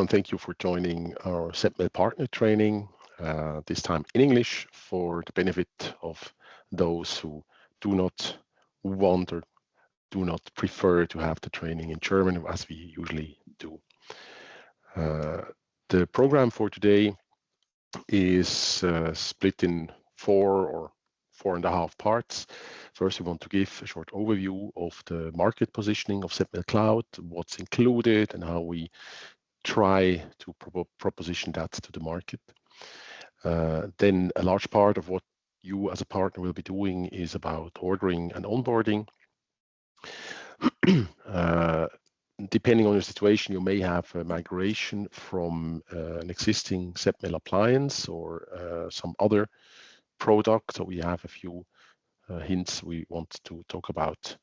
and thank you for joining our SEPPmail partner training, this time in English for the benefit of those who do not want or do not prefer to have the training in German as we usually do. The program for today is split in 4 or 4.5 parts. First, we want to give a short overview of the market positioning of SEPPmail Cloud, what's included and how we try to proposition that to the market. Then a large part of what you as a partner will be doing is about ordering and onboarding. Depending on your situation, you may have a migration from an existing SEPPmail appliance or some other product. So we have a few hints we want to talk about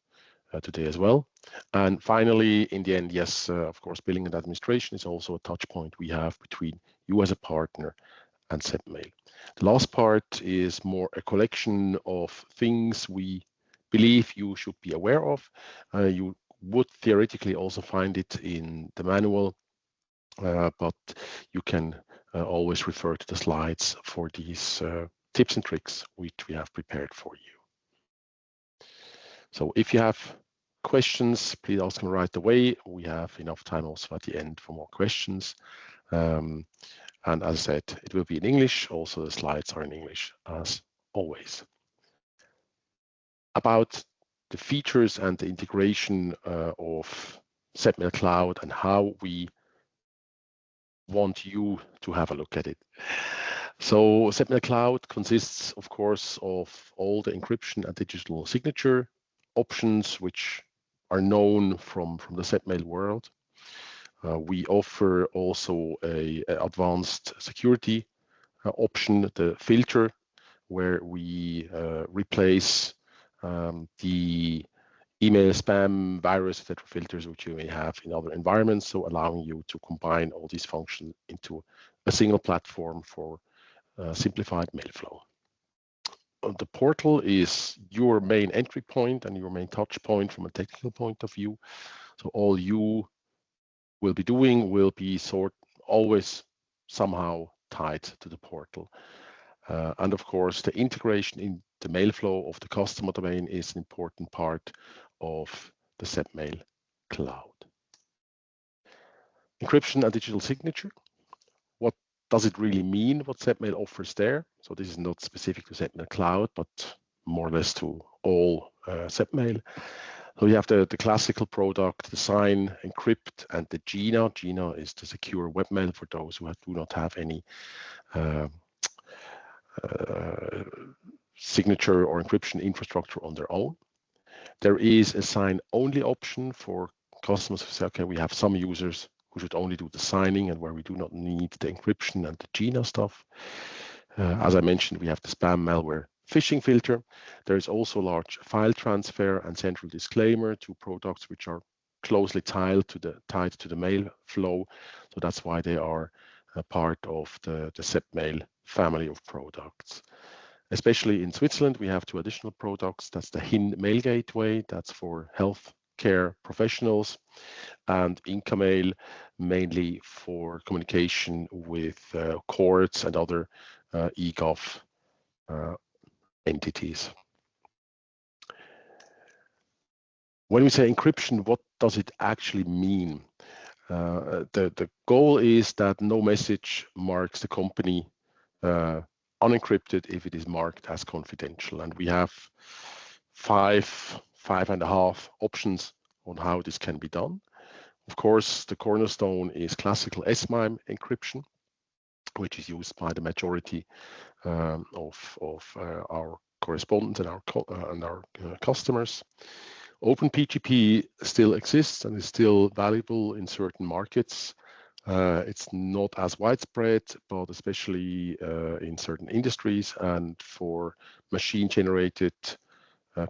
today as well. And finally, in the end, yes, of course, billing and administration is also a touch point we have between you as a partner and SEPPmail. The last part is more a collection of things we believe you should be aware of. You would theoretically also find it in the manual, but you can always refer to the slides for these tips and tricks which we have prepared for you. So if you have questions, please ask them right away. We have enough time also at the end for more questions. And as I said, it will be in English. Also, the slides are in English as always. About the features and the integration of SEPPmail Cloud and how we want you to have a look at it. So SEPPmail Cloud consists, of course, of all the encryption and digital signature options which are known from the SEPPmail world. We offer also a advanced security option, the filter, where we replace the email spam virus, etc. filters which you may have in other environments, so allowing you to combine all these functions into a single platform for simplified mail flow. The portal is your main entry point and your main touch point from a technical point of view. So all you will be doing will be always somehow tied to the portal. And of course, the integration in the mail flow of the customer domain is an important part of the SEPPmail Cloud. Encryption and digital signature. What does it really mean, what SEPPmail offers there? So this is not specific to SEPPmail Cloud, but more or less to all SEPPmail. So we have the classical product, the sign, encrypt, and the GINA. GINA is the secure webmail for those who do not have any signature or encryption infrastructure on their own. There is a sign-only option for customers who say, okay, we have some users who should only do the signing and where we do not need the encryption and the GINA stuff. As I mentioned, we have the spam malware phishing filter. There is also large file transfer and central disclaimer to products which are closely tied to the mail flow. So that's why they are a part of the SEPPmail family of products. Especially in Switzerland, we have 2 additional products. That's the HIN Mail Gateway, that's for healthcare professionals, and IncaMail, mainly for communication with courts and other eGov entities. When we say encryption, what does it actually mean? The goal is that no message marks the company unencrypted if it is marked as confidential. And we have 5.5 options on how this can be done. Of course, the cornerstone is classical SEPPmail encryption, which is used by the majority of our correspondents and our customers. OpenPGP still exists and is still valuable in certain markets. It's not as widespread, but especially in certain industries and for machine-generated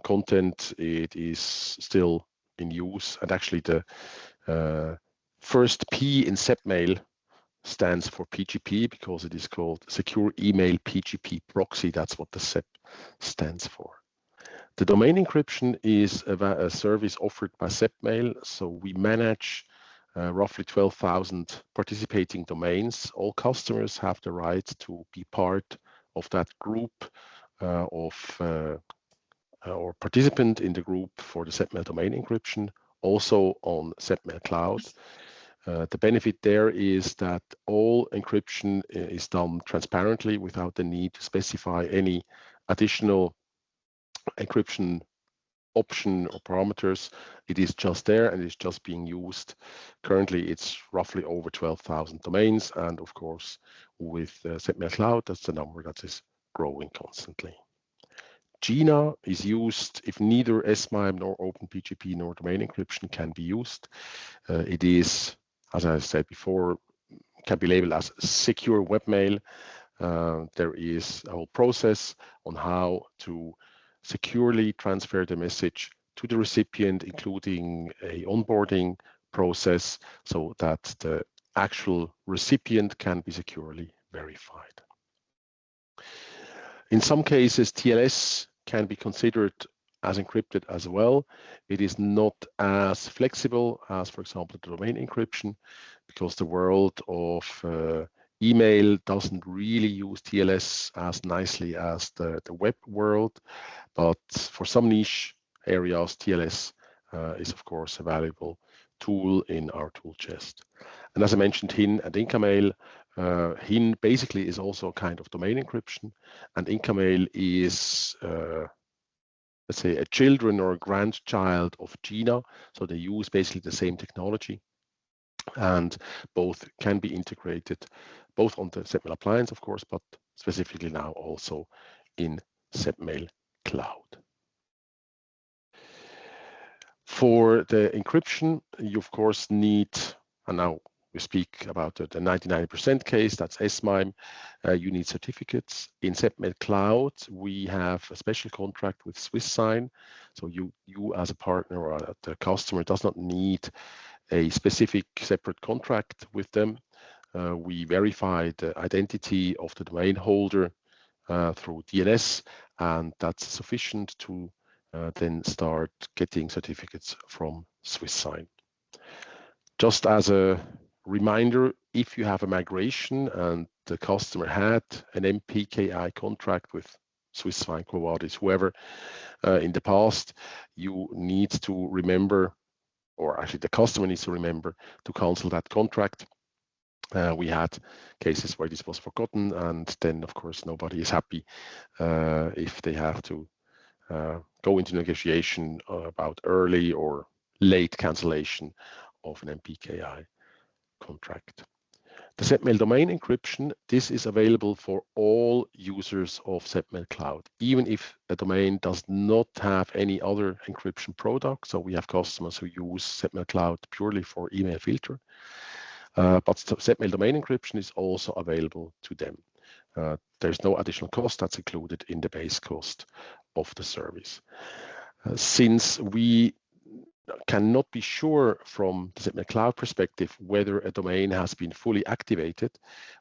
content, it is still in use. And actually, the first P in SEPPmail stands for PGP because it is called Secure Email PGP Proxy. That's what the SEP stands for. The domain encryption is a service offered by SEPPmail. So we manage roughly 12,000 participating domains. All customers have the right to be part of that group or participant in the group for the SEPPmail domain encryption, also on SEPPmail Cloud. The benefit there is that all encryption is done transparently without the need to specify any additional encryption option or parameters. It is just there and it's just being used. Currently, it's roughly over 12,000 domains. And of course, with SEPPmail Cloud, that's the number that is growing constantly. GINA is used if neither SEPPmail nor OpenPGP nor domain encryption can be used. It is, as I said before, can be labeled as secure webmail. There is a whole process on how to securely transfer the message to the recipient, including a onboarding process so that the actual recipient can be securely verified. In some cases, TLS can be considered as encrypted as well. It is not as flexible as, for example, the domain encryption, because the world of email doesn't really use TLS as nicely as the web world. But for some niche areas, TLS is, of course, a valuable tool in our tool chest. And as I mentioned, HIN and IncaMail, HIN basically is also a kind of domain encryption, and IncaMail is, let's say, a children or a grandchild of GINA. So they use basically the same technology, and both can be integrated, both on the SEPPmail appliance, of course, but specifically now also in SEPPmail Cloud. For the encryption, you of course need, and now we speak about the 99% case, that's SEPPmail, you need certificates. In SEPPmail Cloud, we have a special contract with SwissSign. So you as a partner or the customer does not need a specific separate contract with them. We verify the identity of the domain holder through DNS, and that's sufficient to then start getting certificates from SwissSign. Just as a reminder, if you have a migration and the customer had an MPKI contract with SwissSign, Quo-Vadis, whoever in the past, you need to remember, or actually the customer needs to remember to cancel that contract. We had cases where this was forgotten, and then of course nobody is happy if they have to go into negotiation about early or late cancellation of an MPKI contract. The SEPPmail domain encryption, this is available for all users of SEPPmail Cloud, even if a domain does not have any other encryption product. So we have customers who use SEPPmail Cloud purely for email filter, but SEPPmail domain encryption is also available to them. There's no additional cost that's included in the base cost of the service. Since we cannot be sure from the SEPPmail Cloud perspective whether a domain has been fully activated,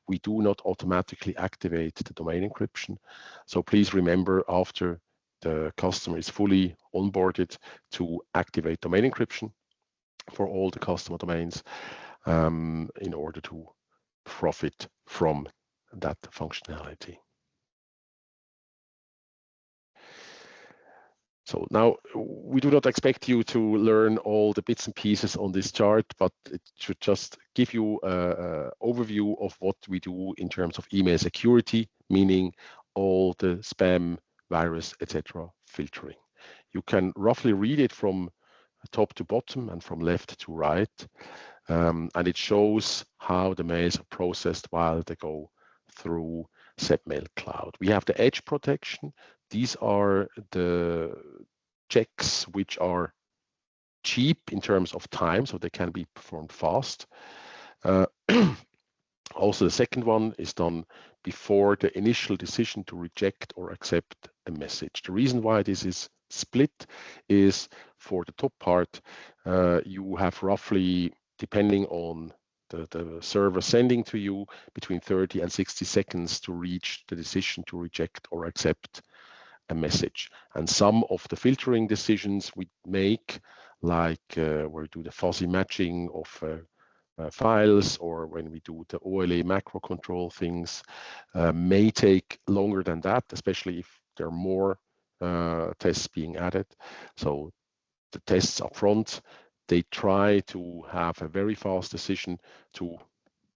we do not automatically activate the domain encryption. So please remember, after the customer is fully onboarded, to activate domain encryption for all the customer domains in order to profit from that functionality. So now we do not expect you to learn all the bits and pieces on this chart, but it should just give you an overview of what we do in terms of email security, meaning all the spam, virus, etc. filtering. You can roughly read it from top to bottom and from left to right, and it shows how the mails are processed while they go through SEPPmail Cloud. We have the edge protection. These are the checks which are cheap in terms of time, so they can be performed fast. Also, the second one is done before the initial decision to reject or accept a message. The reason why this is split is, for the top part, you have roughly, depending on the server sending to you, between 30 and 60 seconds to reach the decision to reject or accept a message. And some of the filtering decisions we make, like where we do the fuzzy matching of files, or when we do the OLA macro control things, may take longer than that, especially if there are more tests being added. So the tests up front, they try to have a very fast decision to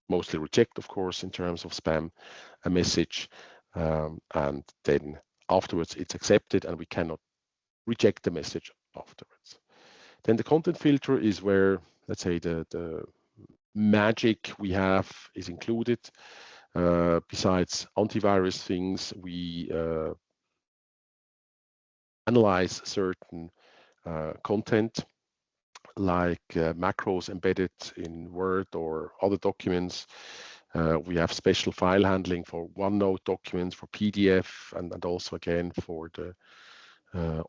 mostly reject, of course, in terms of spam, a message, and then afterwards it's accepted and we cannot reject the message afterwards. Then the content filter is where, let's say, the magic we have is included. Besides antivirus things, we analyze certain content like macros embedded in Word or other documents. We have special file handling for OneNote documents, for PDF, and also again for the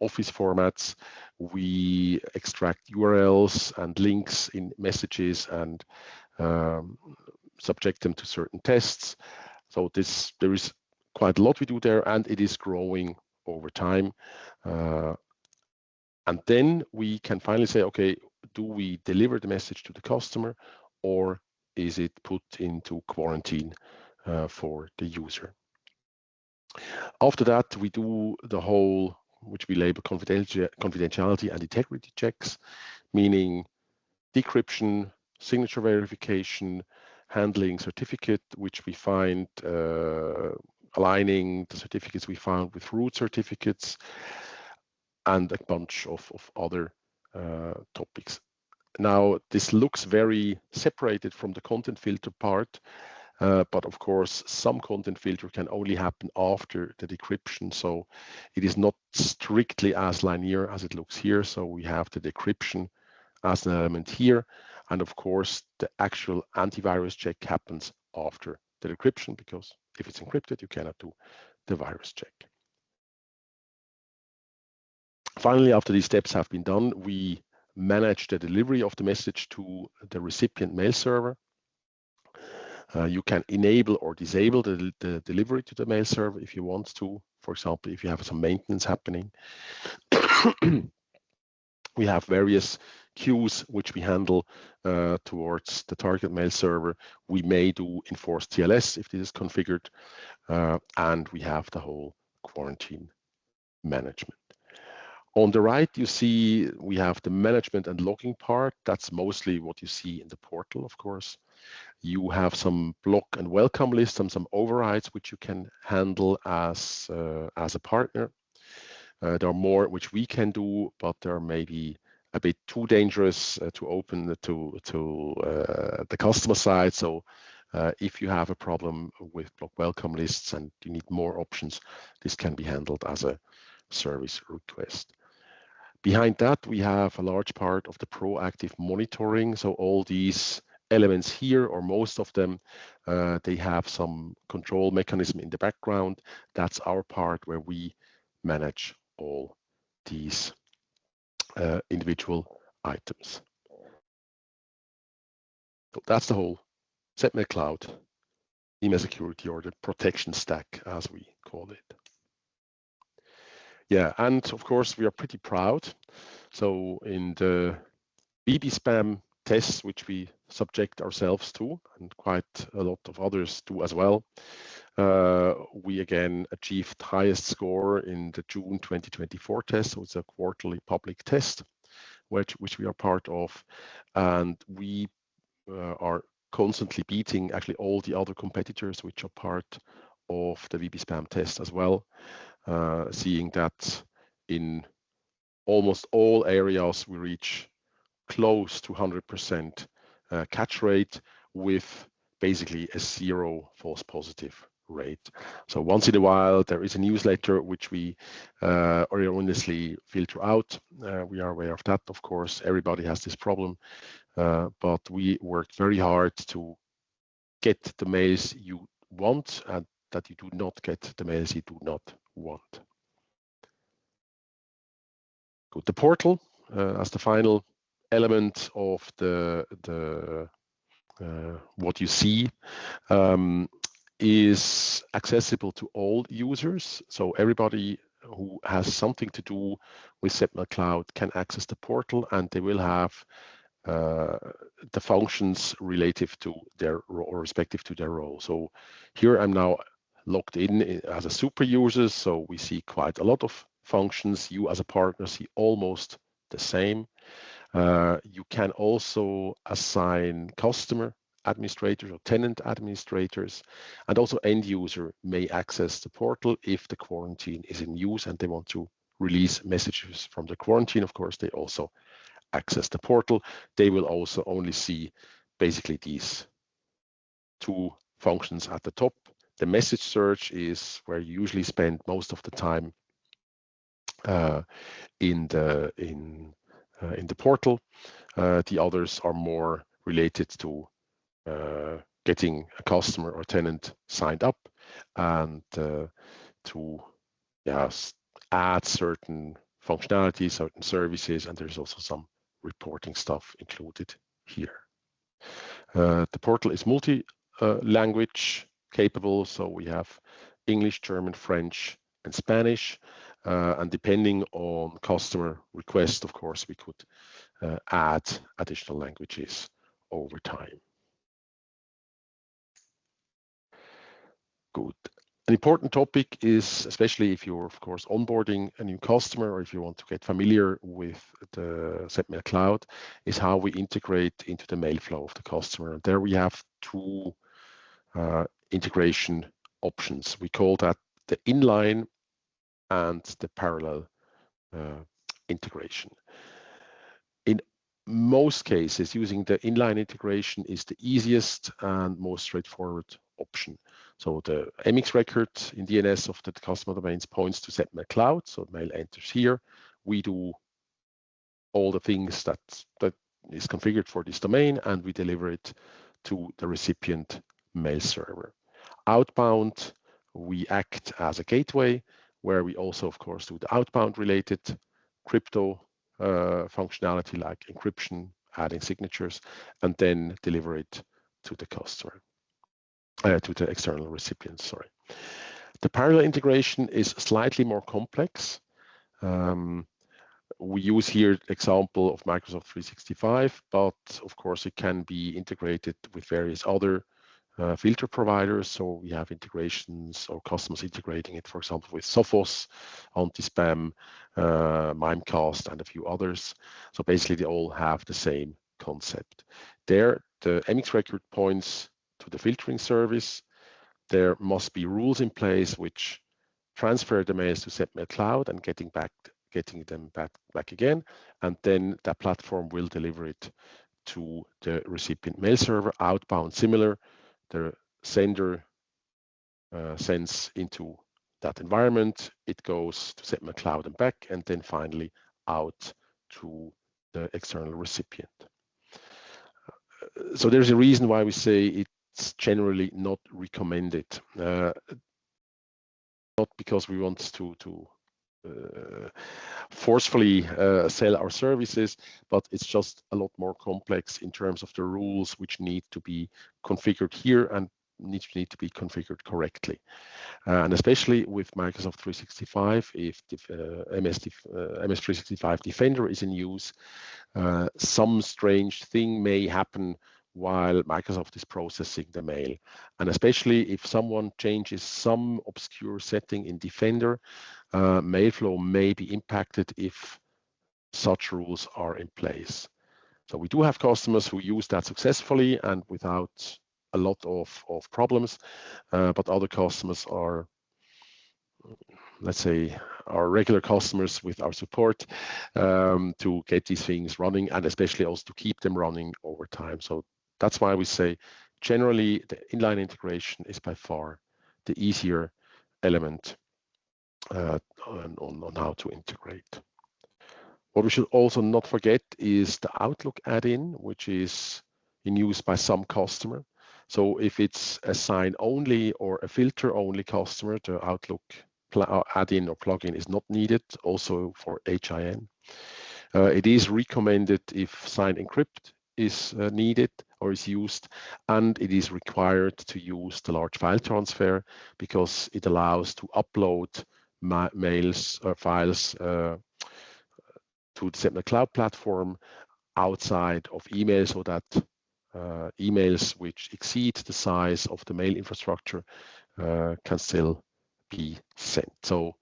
Office formats. We extract URLs and links in messages and subject them to certain tests. So there is quite a lot we do there, and it is growing over time. And then we can finally say, okay, do we deliver the message to the customer, or is it put into quarantine for the user? After that, we do the whole, which we label confidentiality and integrity checks, meaning decryption, signature verification, handling certificate, which we find aligning the certificates we found with root certificates, and a bunch of other topics. Now, this looks very separated from the content filter part, but of course, some content filter can only happen after the decryption. So it is not strictly as linear as it looks here. So we have the decryption as an element here. And of course, the actual antivirus check happens after the decryption, because if it's encrypted, you cannot do the virus check. Finally, after these steps have been done, we manage the delivery of the message to the recipient mail server. You can enable or disable the delivery to the mail server if you want to. For example, if you have some maintenance happening. We have various queues which we handle towards the target mail server. We may do enforced TLS if this is configured, and we have the whole quarantine management. On the right, you see we have the management and logging part. That's mostly what you see in the portal, of course. You have some block and welcome lists and some overrides which you can handle as a partner. There are more which we can do, but they're maybe a bit too dangerous to open to the customer side. So if you have a problem with block welcome lists and you need more options, this can be handled as a service request. Behind that, we have a large part of the proactive monitoring. So all these elements here, or most of them, they have some control mechanism in the background. That's our part where we manage all these individual items. So that's the whole SEPPmail Cloud email security, or the protection stack, as we call it. Yeah, and of course, we are pretty proud. So in the BB spam tests, which we subject ourselves to, and quite a lot of others do as well, we again achieved highest score in the June 2024 test. So it's a quarterly public test, which we are part of, and we are constantly beating actually all the other competitors which are part of the VB spam test as well, seeing that in almost all areas we reach close to 100% catch rate with basically a 0 false positive rate. So once in a while there is a newsletter which we erroneously filter out. We are aware of that, of course. Everybody has this problem, but we worked very hard to get the mails you want and that you do not get the mails you do not want. Good. The portal as the final element of the what you see is accessible to all users. So everybody who has something to do with SEPPmail Cloud can access the portal, and they will have the functions relative to their or respective to their role. So here I'm now logged in as a super user, so we see quite a lot of functions. You as a partner see almost the same. You can also assign customer administrators or tenant administrators, and also end user may access the portal if the quarantine is in use and they want to release messages from the quarantine. Of course, they also access the portal. They will also only see basically these two functions at the top. The message search is where you usually spend most of the time in the portal. The others are more related to getting a customer or tenant signed up and to add certain functionality, certain services, and there's also some reporting stuff included here. The portal is multi-language capable, so we have English, German, French, and Spanish, and depending on customer request, of course, we could add additional languages over time. Good. An important topic is, especially if you're, of course, onboarding a new customer or if you want to get familiar with the SEPPmail Cloud, is how we integrate into the mail flow of the customer. And there we have two integration options. We call that the inline and the parallel integration. In most cases, using the inline integration is the easiest and most straightforward option. So the MX record in DNS of the customer domains points to SEPPmail Cloud, so mail enters here. We do all the things that is configured for this domain, and we deliver it to the recipient mail server. Outbound, we act as a gateway, where we also, of course, do the outbound related crypto functionality like encryption, adding signatures, and then deliver it to the customer, to the external recipients, sorry. The parallel integration is slightly more complex. We use here example of Microsoft 365, but of course it can be integrated with various other filter providers. So we have integrations or customers integrating it, for example, with Sophos, Anti-Spam, Mimecast, and a few others. So basically they all have the same concept. There, the MX record points to the filtering service. There must be rules in place which transfer the mails to SEPPmail Cloud and getting them back again. And then that platform will deliver it to the recipient mail server. Outbound, similar. The sender sends into that environment. It goes to SEPPmail Cloud and back, and then finally out to the external recipient. So there's a reason why we say it's generally not recommended. Not because we want to forcefully sell our services, but it's just a lot more complex in terms of the rules which need to be configured here and need to be configured correctly. And especially with Microsoft 365, if MS 365 Defender is in use, some strange thing may happen while Microsoft is processing the mail. And especially if someone changes some obscure setting in Defender, Mailflow may be impacted if such rules are in place. So we do have customers who use that successfully and without a lot of problems, but other customers are, let's say, our regular customers with our support to get these things running, and especially also to keep them running over time. So that's why we say generally the inline integration is by far the easier element on how to integrate. What we should also not forget is the Outlook add-in, which is in use by some customer. So if it's a sign only or a filter only customer, the Outlook add-in or plugin is not needed, also for HIN. It is recommended if sign encrypt is needed or is used, and it is required to use the large file transfer because it allows to upload mails or files to the SEPPmail Cloud platform outside of email, so that emails which exceed the size of the mail infrastructure can still be sent. So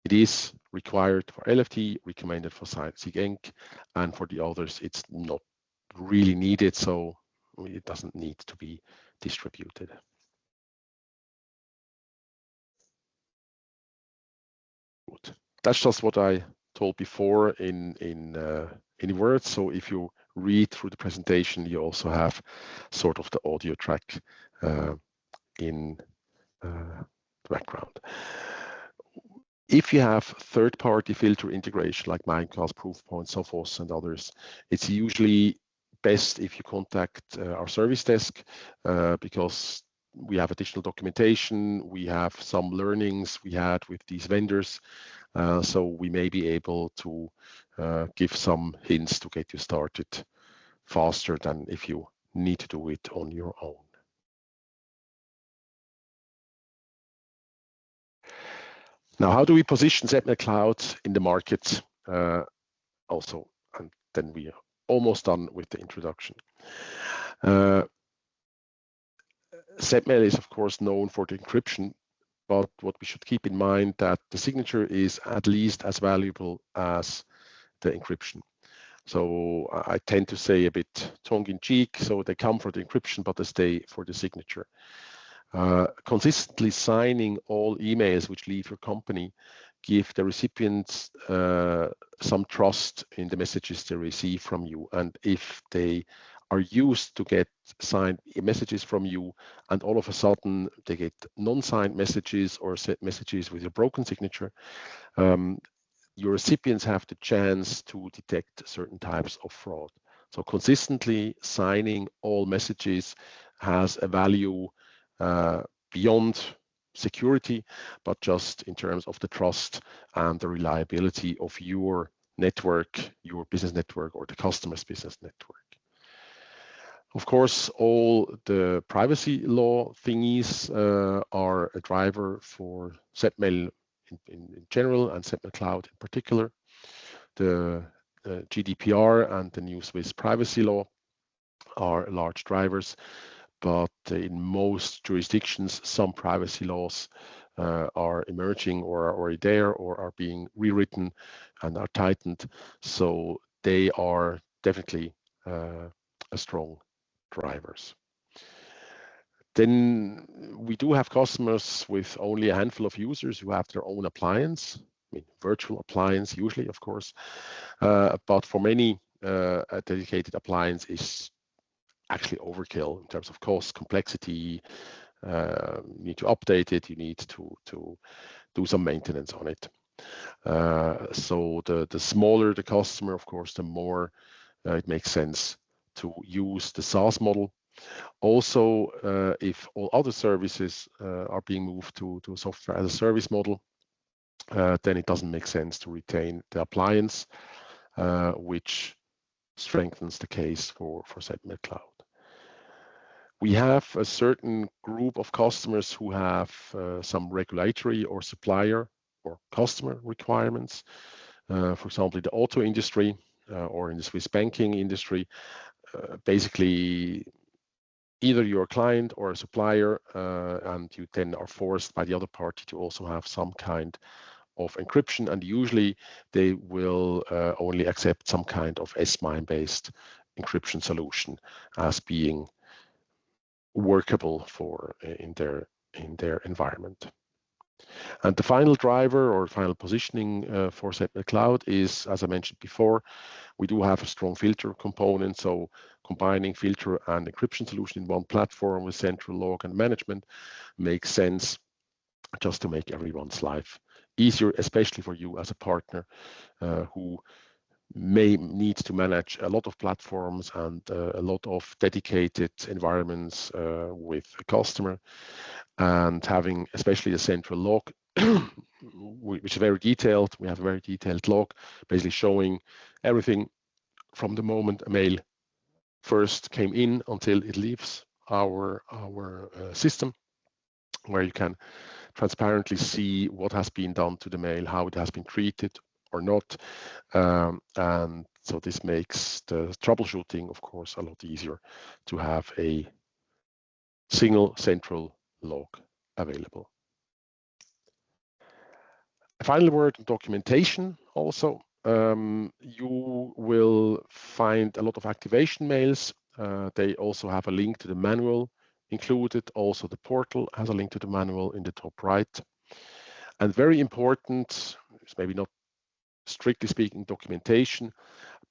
it is required for LFT, recommended for SIG-Inc, and for the others, it's not really needed, so it doesn't need to be distributed. Good. That's just what I told before in words. So if you read through the presentation, you also have sort of the audio track in the background. If you have third-party filter integration like Mimecast, Proofpoint, Sophos, and others, it's usually best if you contact our service desk because we have additional documentation, we have some learnings we had with these vendors, so we may be able to give some hints to get you started faster than if you need to do it on your own. Now, how do we position SEPPmail Cloud in the market also? And then we are almost done with the introduction. SEPPmail is, of course, known for the encryption, but what we should keep in mind that the signature is at least as valuable as the encryption. So I tend to say a bit tongue-in-cheek, so they come for the encryption, but they stay for the signature. Consistently signing all emails which leave your company give the recipients some trust in the messages they receive from you. And if they are used to get signed messages from you and all of a sudden they get non-signed messages or messages with a broken signature, your recipients have the chance to detect certain types of fraud. So consistently signing all messages has a value beyond security, but just in terms of the trust and the reliability of your network, your business network, or the customer's business network. Of course, all the privacy law thingies are a driver for SEPPmail in general and SEPPmail Cloud in particular. The GDPR and the new Swiss privacy law are large drivers, but in most jurisdictions, some privacy laws are emerging or are already there or are being rewritten and are tightened. So they are definitely a strong drivers. Then we do have customers with only a handful of users who have their own appliance, I mean, virtual appliance usually, of course, but for many, a dedicated appliance is actually overkill in terms of cost, complexity. You need to update it, you need to do some maintenance on it. So the smaller the customer, of course, the more it makes sense to use the SaaS model. Also, if all other services are being moved to a software as a service model, then it doesn't make sense to retain the appliance, which strengthens the case for SEPPmail Cloud. We have a certain group of customers who have some regulatory or supplier or customer requirements. For example, in the auto industry or in the Swiss banking industry, basically either you're a client or a supplier and you then are forced by the other party to also have some kind of encryption, and usually they will only accept some kind of SEPPmail based encryption solution as being workable for in their environment. And the final driver or final positioning for SEPPmail Cloud is, as I mentioned before, we do have a strong filter component. So combining filter and encryption solution in one platform with central log and management makes sense, just to make everyone's life easier, especially for you as a partner who may need to manage a lot of platforms and a lot of dedicated environments with a customer, and having especially a central log which is very detailed. We have a very detailed log basically showing everything from the moment a mail first came in until it leaves our system, where you can transparently see what has been done to the mail, how it has been treated or not. And so this makes the troubleshooting, of course, a lot easier to have a single central log available. A final word on documentation also. You will find a lot of activation mails. They also have a link to the manual included. Also, the portal has a link to the manual in the top right. And very important, it's maybe not strictly speaking documentation,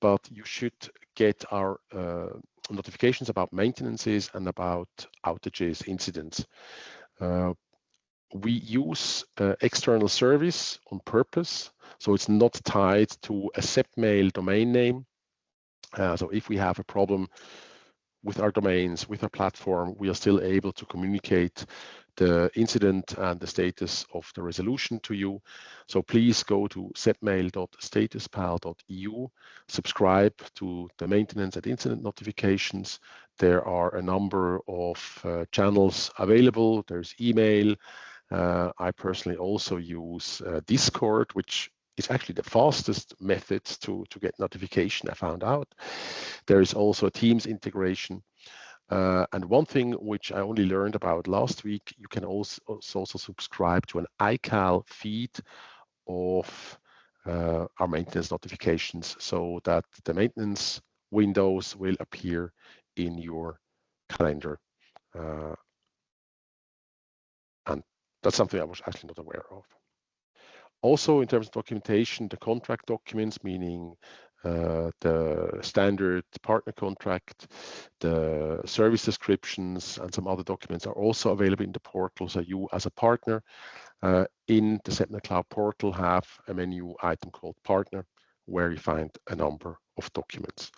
but you should get our notifications about maintenances and about outages, incidents. We use external service on purpose, so it's not tied to a SEPPmail domain name. So if we have a problem with our domains, with our platform, we are still able to communicate the incident and the status of the resolution to you. So please go to seppmail.statuspal.eu, subscribe to the maintenance and incident notifications. There are a number of channels available. There's email. I personally also use Discord, which is actually the fastest method to get notification, I found out. There is also a Teams integration. And one thing which I only learned about last week, you can also subscribe to an iCal feed of our maintenance notifications, so that the maintenance windows will appear in your calendar. And that's something I was actually not aware of. Also, in terms of documentation, the contract documents, meaning the standard partner contract, the service descriptions, and some other documents are also available in the portal. So you, as a partner in the SEPPmail Cloud portal, have a menu item called Partner, where you find a number of documents.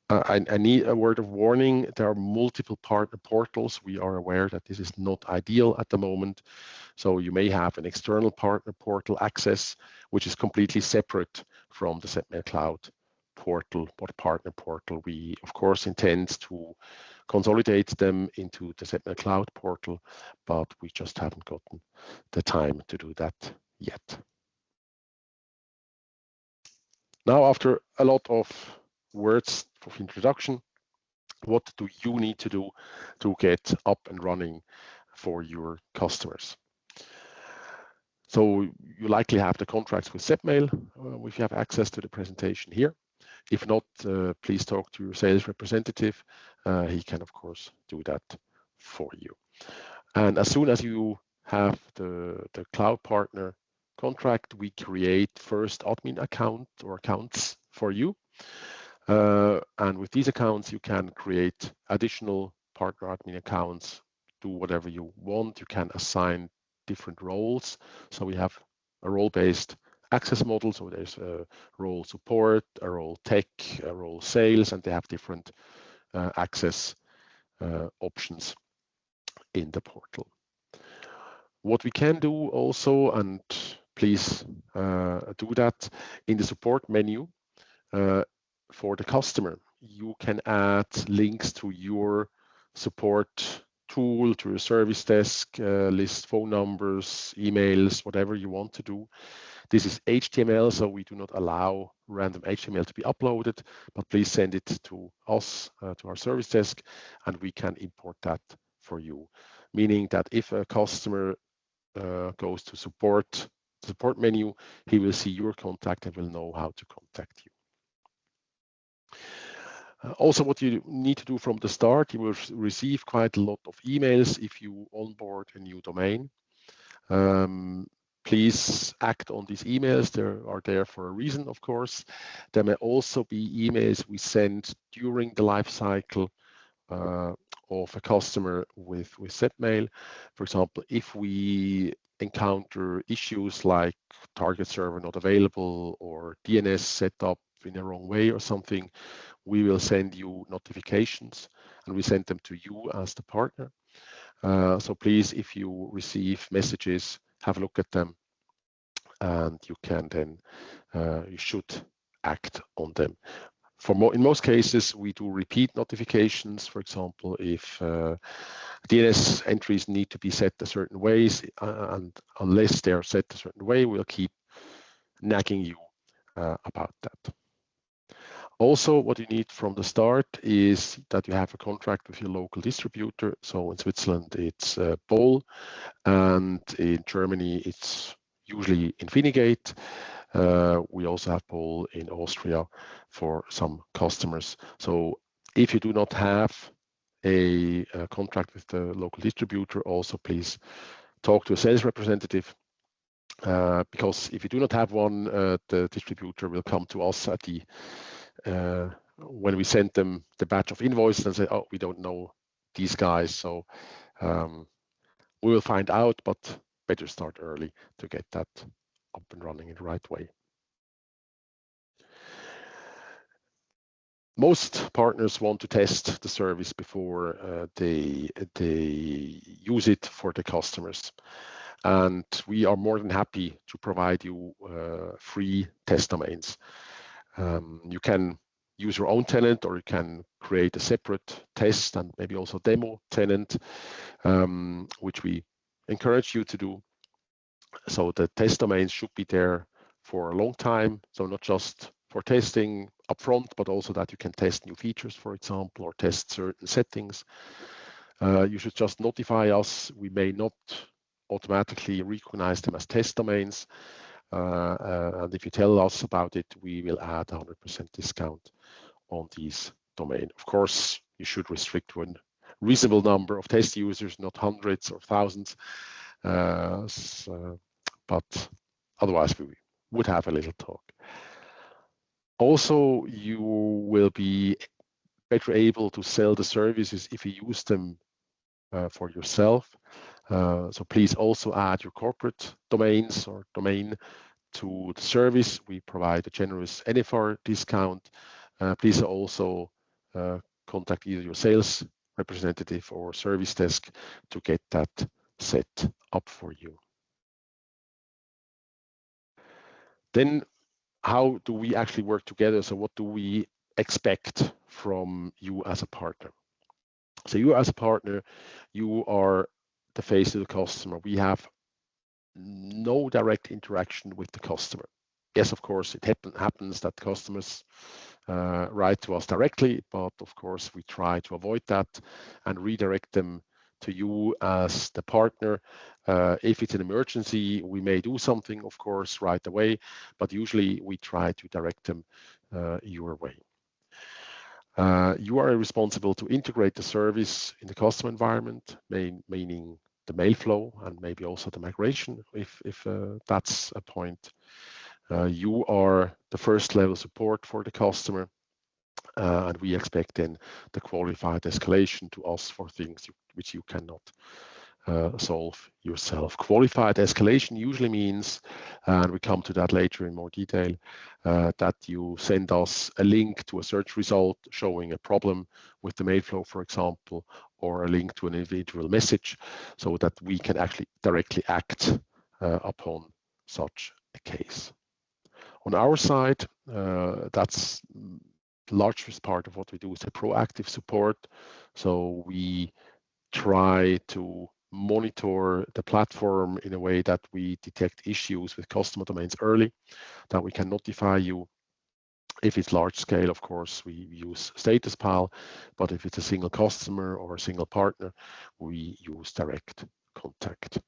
I need a word of warning. There are multiple partner portals. We are aware that this is not ideal at the moment. So you may have an external partner portal access, which is completely separate from the SEPPmail Cloud portal or partner portal. We, of course, intend to consolidate them into the SEPPmail Cloud portal, but we just haven't gotten the time to do that yet. Now, after a lot of words of introduction, what do you need to do to get up and running for your customers? So you likely have the contracts with SEPPmail if you have access to the presentation here. If not, please talk to your sales representative. He can, of course, do that for you. And as soon as you have the cloud partner contract, we create first admin account or accounts for you. And with these accounts, you can create additional partner admin accounts, do whatever you want. You can assign different roles. So we have a role-based access model. So there's a role support, a role tech, a role sales, and they have different access options in the portal. What we can do also, and please do that, in the support menu for the customer, you can add links to your support tool, to your service desk, list phone numbers, emails, whatever you want to do. This is HTML, so we do not allow random HTML to be uploaded, but please send it to us, to our service desk, and we can import that for you. Meaning that if a customer goes to support menu, he will see your contact and will know how to contact you. Also, what you need to do from the start, you will receive quite a lot of emails if you onboard a new domain. Please act on these emails. They are there for a reason, of course. There may also be emails we send during the life cycle of a customer with SEPPmail. For example, if we encounter issues like target server not available or DNS set up in the wrong way or something, we will send you notifications, and we send them to you as the partner. So please, if you receive messages, have a look at them, and you can then, you should act on them. In most cases, we do repeat notifications. For example, if DNS entries need to be set a certain ways, and unless they are set a certain way, we'll keep nagging you about that. Also, what you need from the start is that you have a contract with your local distributor. So in Switzerland, it's Boll, and in Germany, it's usually Infinigate. We also have Boll in Austria for some customers. So if you do not have a contract with the local distributor, also please talk to a sales representative. Because if you do not have one, the distributor will come to us at the when we send them the batch of invoices and say, oh, we don't know these guys. So we will find out, but better start early to get that up and running in the right way. Most partners want to test the service before they use it for the customers. And we are more than happy to provide you free test domains. You can use your own tenant, or you can create a separate test and maybe also demo tenant, which we encourage you to do. So the test domains should be there for a long time. So not just for testing upfront, but also that you can test new features, for example, or test certain settings. You should just notify us. We may not automatically recognize them as test domains. And if you tell us about it, we will add 100% discount on these domain. Of course, you should restrict to a reasonable number of test users, not hundreds or thousands. But otherwise, we would have a little talk. Also, you will be better able to sell the services if you use them for yourself. So please also add your corporate domains or domain to the service. We provide a generous NFR discount. Please also contact either your sales representative or service desk to get that set up for you. Then how do we actually work together? So what do we expect from you as a partner? So you as a partner, you are the face of the customer. We have no direct interaction with the customer. Yes, of course, it happens that customers write to us directly, but of course we try to avoid that and redirect them to you as the partner. If it's an emergency, we may do something, of course, right away, but usually we try to direct them your way. You are responsible to integrate the service in the customer environment, meaning the mail flow and maybe also the migration, if that's a point. You are the first level support for the customer, and we expect then the qualified escalation to us for things which you cannot solve yourself. Qualified escalation usually means, and we come to that later in more detail, that you send us a link to a search result showing a problem with the mail flow, for example, or a link to an individual message, so that we can actually directly act upon such a case. On our side, that's the largest part of what we do is a proactive support. So we try to monitor the platform in a way that we detect issues with customer domains early, that we can notify you. If it's large scale, of course, we use STATUSPAL, but if it's a single customer or a single partner, we use direct contact.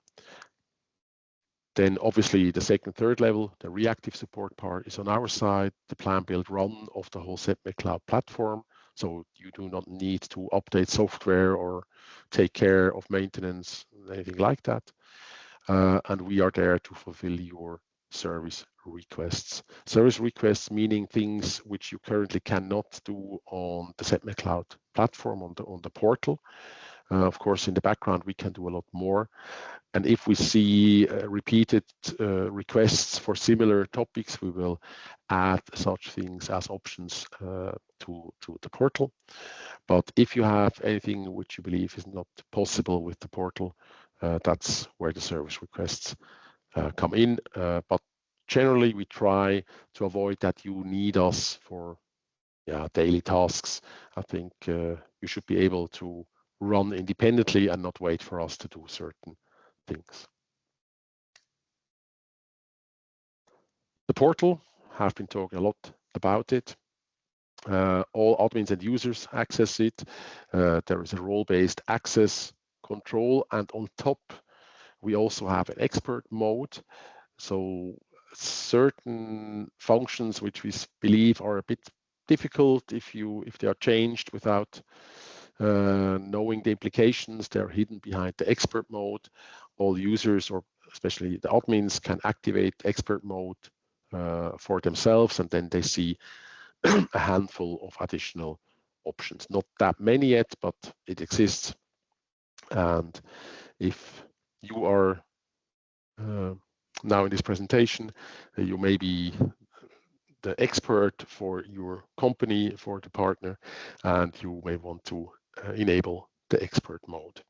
Then obviously the second, third level, the reactive support part is on our side, the plan, build, run of the whole SEPPmail cloud platform. So you do not need to update software or take care of maintenance, anything like that. And we are there to fulfill your service requests. Service requests meaning things which you currently cannot do on the SEPPmail cloud platform, on the portal. Of course, in the background, we can do a lot more. And if we see repeated requests for similar topics, we will add such things as options to the portal. But if you have anything which you believe is not possible with the portal, that's where the service requests come in. But generally, we try to avoid that you need us for daily tasks. I think you should be able to run independently and not wait for us to do certain things. The portal have been talking a lot about it. All admins and users access it. There is a role-based access control, and on top, we also have an expert mode. So certain functions which we believe are a bit difficult if they are changed without knowing the implications, they're hidden behind the expert mode. All users, or especially the admins, can activate expert mode for themselves, and then they see a handful of additional options. Not that many yet, but it exists. And if you are now in this presentation, you may be the expert for your company, for the partner, and you may want to enable the expert mode.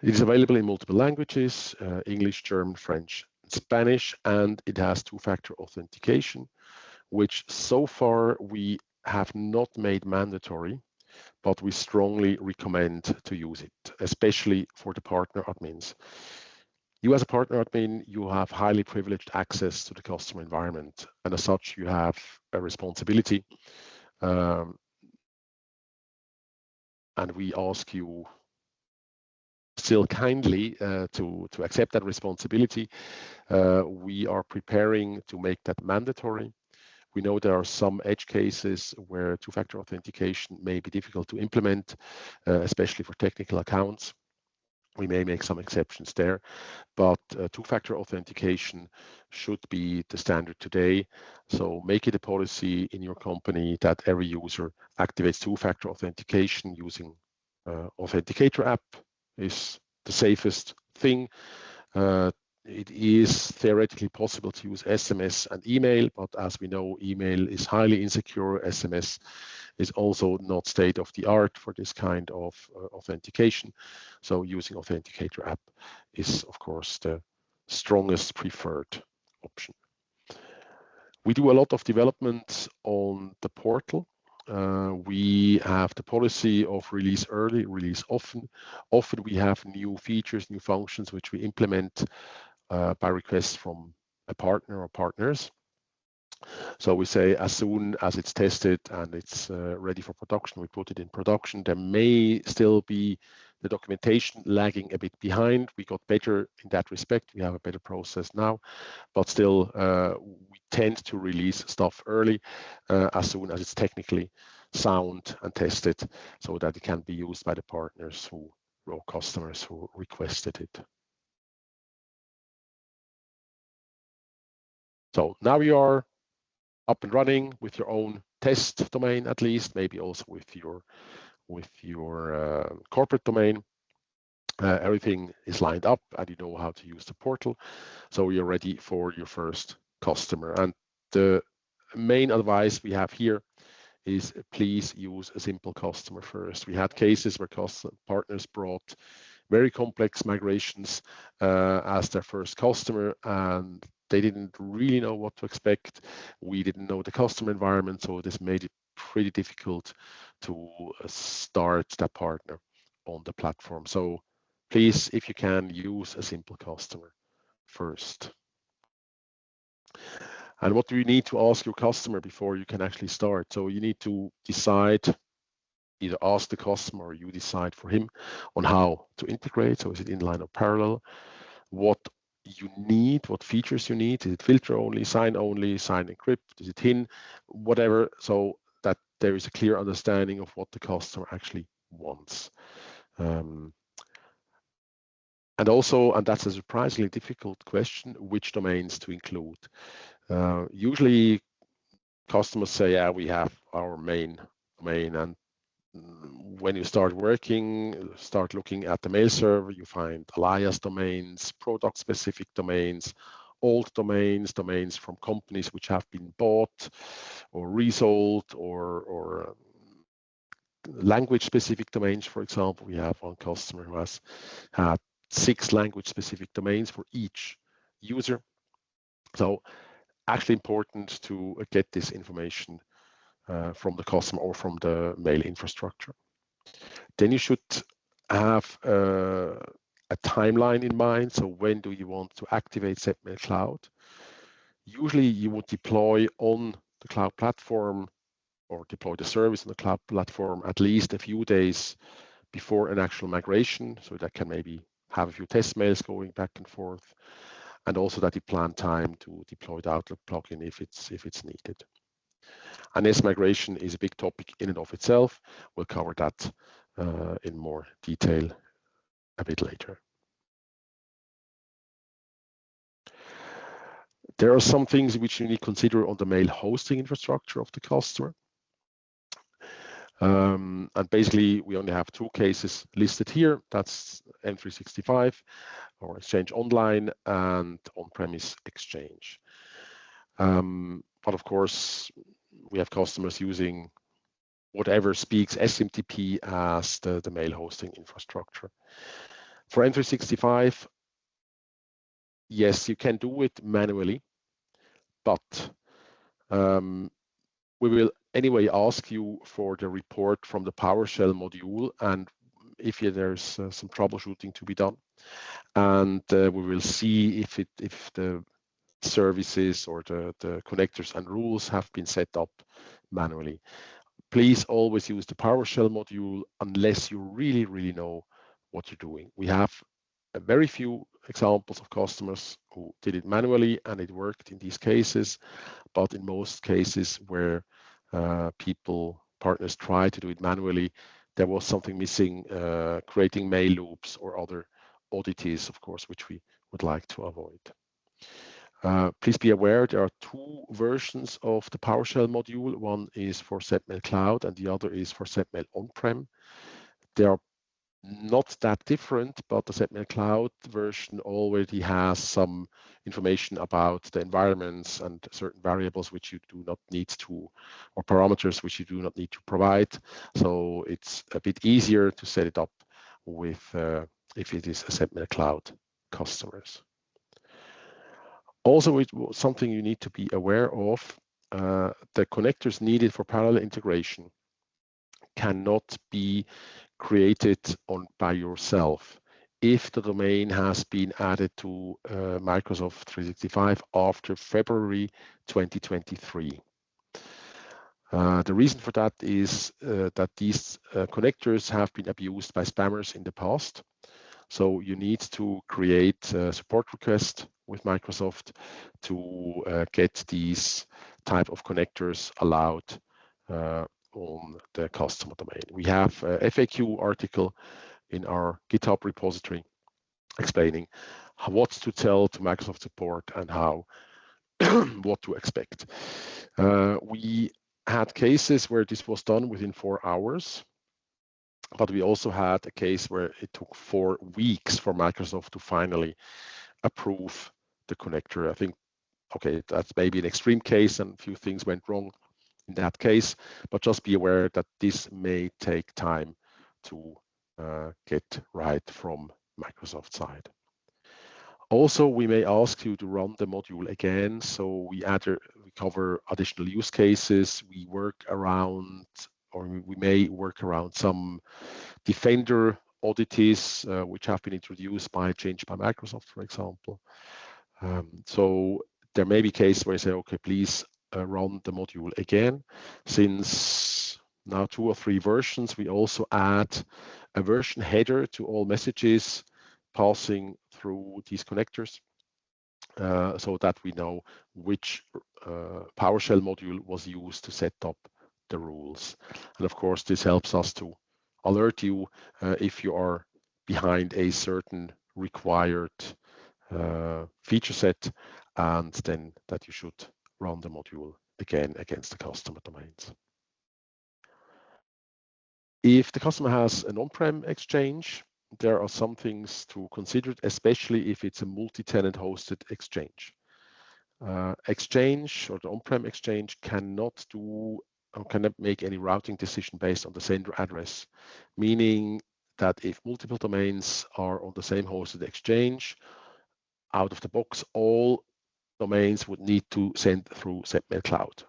It is available in multiple languages, English, German, French, Spanish, and it has two-factor authentication, which so far we have not made mandatory, but we strongly recommend to use it, especially for the partner admins. You as a partner admin, you have highly privileged access to the customer environment, and as such, you have a responsibility. And we ask you still kindly to accept that responsibility. We are preparing to make that mandatory. We know there are some edge cases where two-factor authentication may be difficult to implement, especially for technical accounts. We may make some exceptions there, but two-factor authentication should be the standard today. So make it a policy in your company that every user activates two-factor authentication using Authenticator app is the safest thing. It is theoretically possible to use SMS and email, but as we know, email is highly insecure. SMS is also not state of the art for this kind of authentication. So using Authenticator app is, of course, the strongest preferred option. We do a lot of development on the portal. We have the policy of release early, release often. Often we have new features, new functions, which we implement by request from a partner or partners. So we say as soon as it's tested and it's ready for production, we put it in production. There may still be the documentation lagging a bit behind. We got better in that respect. We have a better process now, but still we tend to release stuff early as soon as it's technically sound and tested, so that it can be used by the partners or customers who requested it. So now you are up and running with your own test domain, at least, maybe also with your corporate domain. Everything is lined up and you know how to use the portal. So you're ready for your first customer. And the main advice we have here is please use a simple customer first. We had cases where partners brought very complex migrations as their first customer, and they didn't really know what to expect. We didn't know the customer environment, so this made it pretty difficult to start that partner on the platform. So please, if you can, use a simple customer first. And what do you need to ask your customer before you can actually start? So you need to decide, either ask the customer or you decide for him on how to integrate. So is it inline or parallel? What you need, what features you need. Is it filter only, sign encrypt? Is it HIN? Whatever, so that there is a clear understanding of what the customer actually wants. And also, and that's a surprisingly difficult question, which domains to include. Usually customers say, yeah, we have our main domain, and when you start looking at the mail server, you find alias domains, product specific domains, old domains, domains from companies which have been bought or resold, or language specific domains. For example, we have one customer who has had 6 language specific domains for each user. So actually important to get this information from the customer or from the mail infrastructure. Then you should have a timeline in mind. So when do you want to activate SEPPmail Cloud? Usually you would deploy on the cloud platform or deploy the service on the cloud platform at least a few days before an actual migration, so that can maybe have a few test mails going back and forth, and also that you plan time to deploy the Outlook plugin if it's needed. And this migration is a big topic in and of itself. We'll cover that in more detail a bit later. There are some things which you need to consider on the mail hosting infrastructure of the customer. And basically, we only have two cases listed here. That's M365 or Exchange Online and on-premise Exchange. But of course, we have customers using whatever speaks SMTP as the mail hosting infrastructure. For M365, yes, you can do it manually, but we will anyway ask you for the report from the PowerShell module, and if there's some troubleshooting to be done, and we will see if the services or the connectors and rules have been set up manually. Please always use the PowerShell module unless you really know what you're doing. We have a very few examples of customers who did it manually and it worked in these cases, but in most cases where partners try to do it manually, there was something missing, creating mail loops or other oddities, of course, which we would like to avoid. Please be aware there are two versions of the PowerShell module. One is for SEPPmail Cloud and the other is for SEPPmail On-Prem. They are not that different, but the SEPPmail Cloud version already has some information about the environments and certain variables which you do not need to, or parameters which you do not need to provide. So it's a bit easier to set it up with if it is a SEPPmail Cloud customers. Also, something you need to be aware of, the connectors needed for parallel integration cannot be created by yourself if the domain has been added to Microsoft 365 after February 2023. The reason for that is that these connectors have been abused by spammers in the past. So you need to create a support request with Microsoft to get these type of connectors allowed on the customer domain. We have a FAQ article in our GitHub repository explaining what to tell to Microsoft support and how what to expect. We had cases where this was done within 4 hours, but we also had a case where it took 4 weeks for Microsoft to finally approve the connector. I think, okay, that's maybe an extreme case and a few things went wrong in that case, but just be aware that this may take time to get right from Microsoft side. Also, we may ask you to run the module again, so we cover additional use cases. We work around, or we may work around some Defender oddities which have been introduced by Change by Microsoft, for example. So there may be cases where you say, okay, please run the module again. Since now 2 or 3 versions, we also add a version header to all messages passing through these connectors so that we know which PowerShell module was used to set up the rules. And of course, this helps us to alert you if you are behind a certain required feature set, and then that you should run the module again against the customer domains. If the customer has an on-prem exchange, there are some things to consider, especially if it's a multi-tenant hosted exchange. Exchange or the on-prem exchange cannot make any routing decision based on the sender address, meaning that if multiple domains are on the same hosted exchange, out of the box, all domains would need to send through SEPPmail Cloud,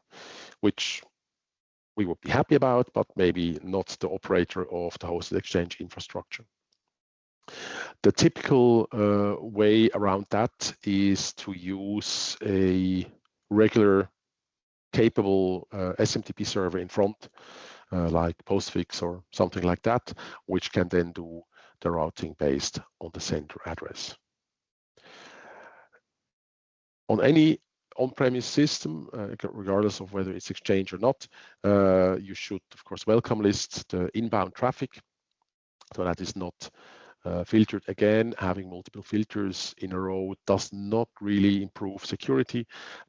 which we would be happy about, but maybe not the operator of the hosted exchange infrastructure. The typical way around that is to use a regular capable SMTP server in front, like postfix or something like that, which can then do the routing based on the sender address. On any on-premise system, regardless of whether it's Exchange or not, you should, of course, welcome list the inbound traffic, so that is not filtered again. Having multiple filters in a row does not really improve security,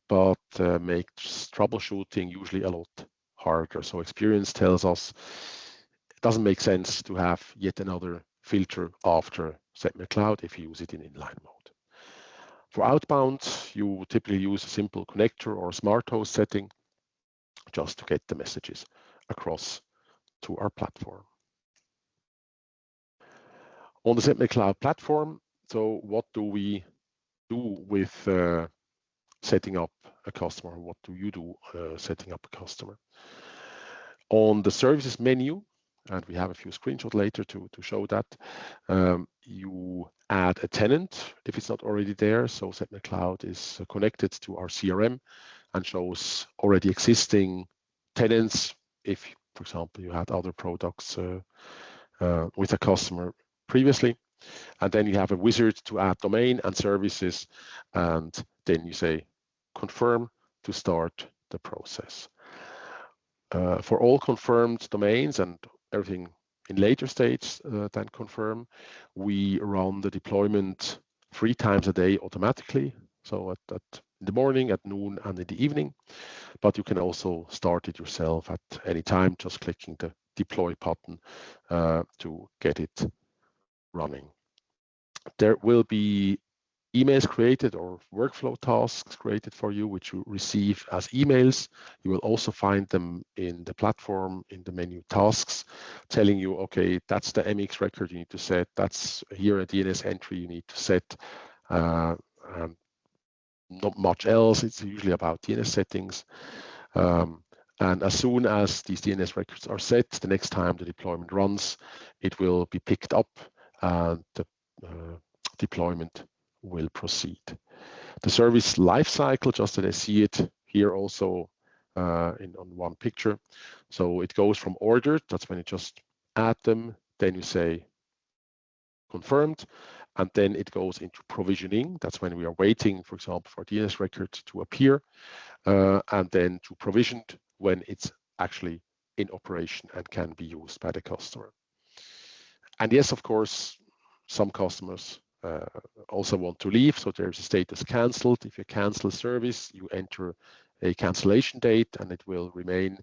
but makes troubleshooting usually a lot harder. So experience tells us it doesn't make sense to have yet another filter after SEPPmail Cloud if you use it in inline mode. For outbound, you typically use a simple connector or smart host setting just to get the messages across to our platform. On the SEPPmail Cloud platform, so what do we do with setting up a customer? What do you do setting up a customer? On the services menu, and we have a few screenshots later to show that, you add a tenant if it's not already there. So SEPPmail Cloud is connected to our CRM and shows already existing tenants if, for example, you had other products with a customer previously. And then you have a wizard to add domain and services, and then you say confirm to start the process. For all confirmed domains and everything in later stages than confirm, we run the deployment 3 times a day automatically. So in the morning, at noon, and in the evening. But you can also start it yourself at any time, just clicking the deploy button to get it running. There will be emails created or workflow tasks created for you, which you receive as emails. You will also find them in the platform in the menu tasks, telling you, okay, that's the MX record you need to set. That's here a DNS entry you need to set. Not much else. It's usually about DNS settings. And as soon as these DNS records are set, the next time the deployment runs, it will be picked up and the deployment will proceed. The service lifecycle, just as I see it here also on one picture. So it goes from ordered, that's when you just add them, then you say confirmed, and then it goes into provisioning. That's when we are waiting, for example, for DNS record to appear, and then to provisioned when it's actually in operation and can be used by the customer. And yes, of course, some customers also want to leave, so there's a status cancelled. If you cancel a service, you enter a cancellation date and it will remain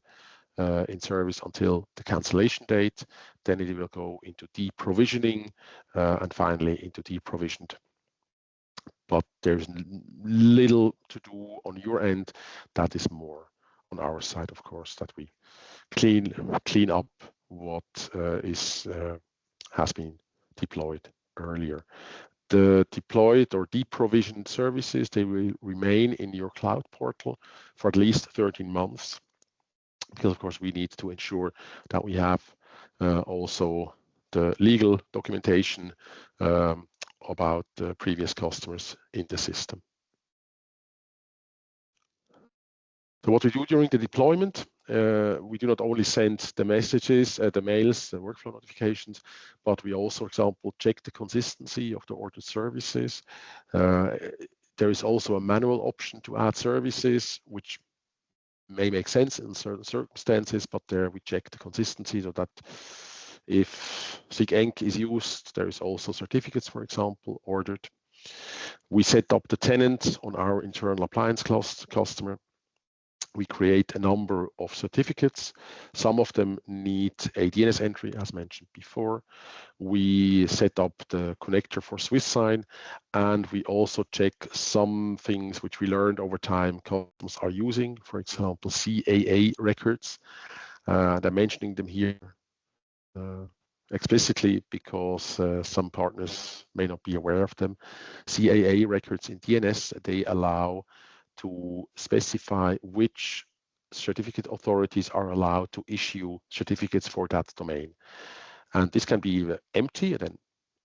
in service until the cancellation date. Then it will go into deprovisioning and finally into deprovisioned. But there's little to do on your end. That is more on our side, of course, that we clean up what has been deployed earlier. The deployed or deprovisioned services, they will remain in your cloud portal for at least 13 months. Because of course we need to ensure that we have also the legal documentation about the previous customers in the system. So what we do during the deployment, we do not only send the messages, the mails, the workflow notifications, but we also, for example, check the consistency of the ordered services. There is also a manual option to add services, which may make sense in certain circumstances, but there we check the consistency so that if SIG-ENC is used, there is also certificates, for example, ordered. We set up the tenant on our internal appliance customer. We create a number of certificates. Some of them need a DNS entry, as mentioned before. We set up the connector for SwissSign, and we also check some things which we learned over time customers are using, for example, CAA records. And I'm mentioning them here explicitly because some partners may not be aware of them. CAA records in DNS, they allow to specify which certificate authorities are allowed to issue certificates for that domain. And this can be empty, and then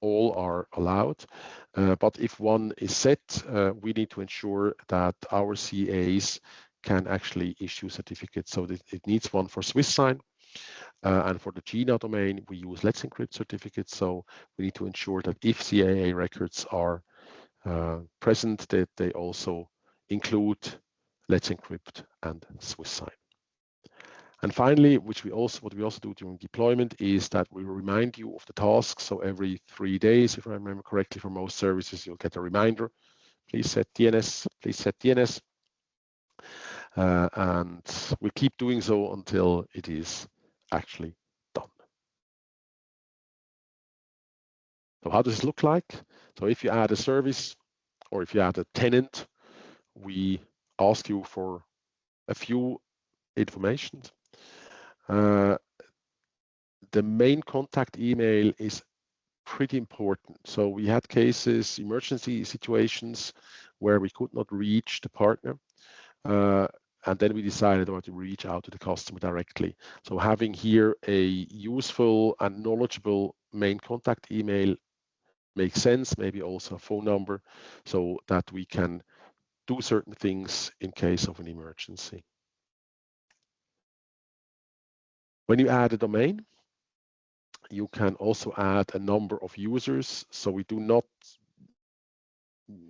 all are allowed. But if one is set, we need to ensure that our CAs can actually issue certificates. So it needs one for Swiss sign. And for the GINA domain, we use Let's Encrypt certificates. So we need to ensure that if CAA records are present, that they also include Let's Encrypt and Swiss sign. And finally, what we also do during deployment is that we remind you of the tasks. So every 3 days, if I remember correctly, for most services, you'll get a reminder. Please set DNS, please set DNS. And we keep doing so until it is actually done. So how does this look like? So if you add a service or if you add a tenant, we ask you for a few information. The main contact email is pretty important. So we had cases, emergency situations where we could not reach the partner. And then we decided to reach out to the customer directly. So having here a useful and knowledgeable main contact email makes sense, maybe also a phone number, so that we can do certain things in case of an emergency. When you add a domain, you can also add a number of users. So we do not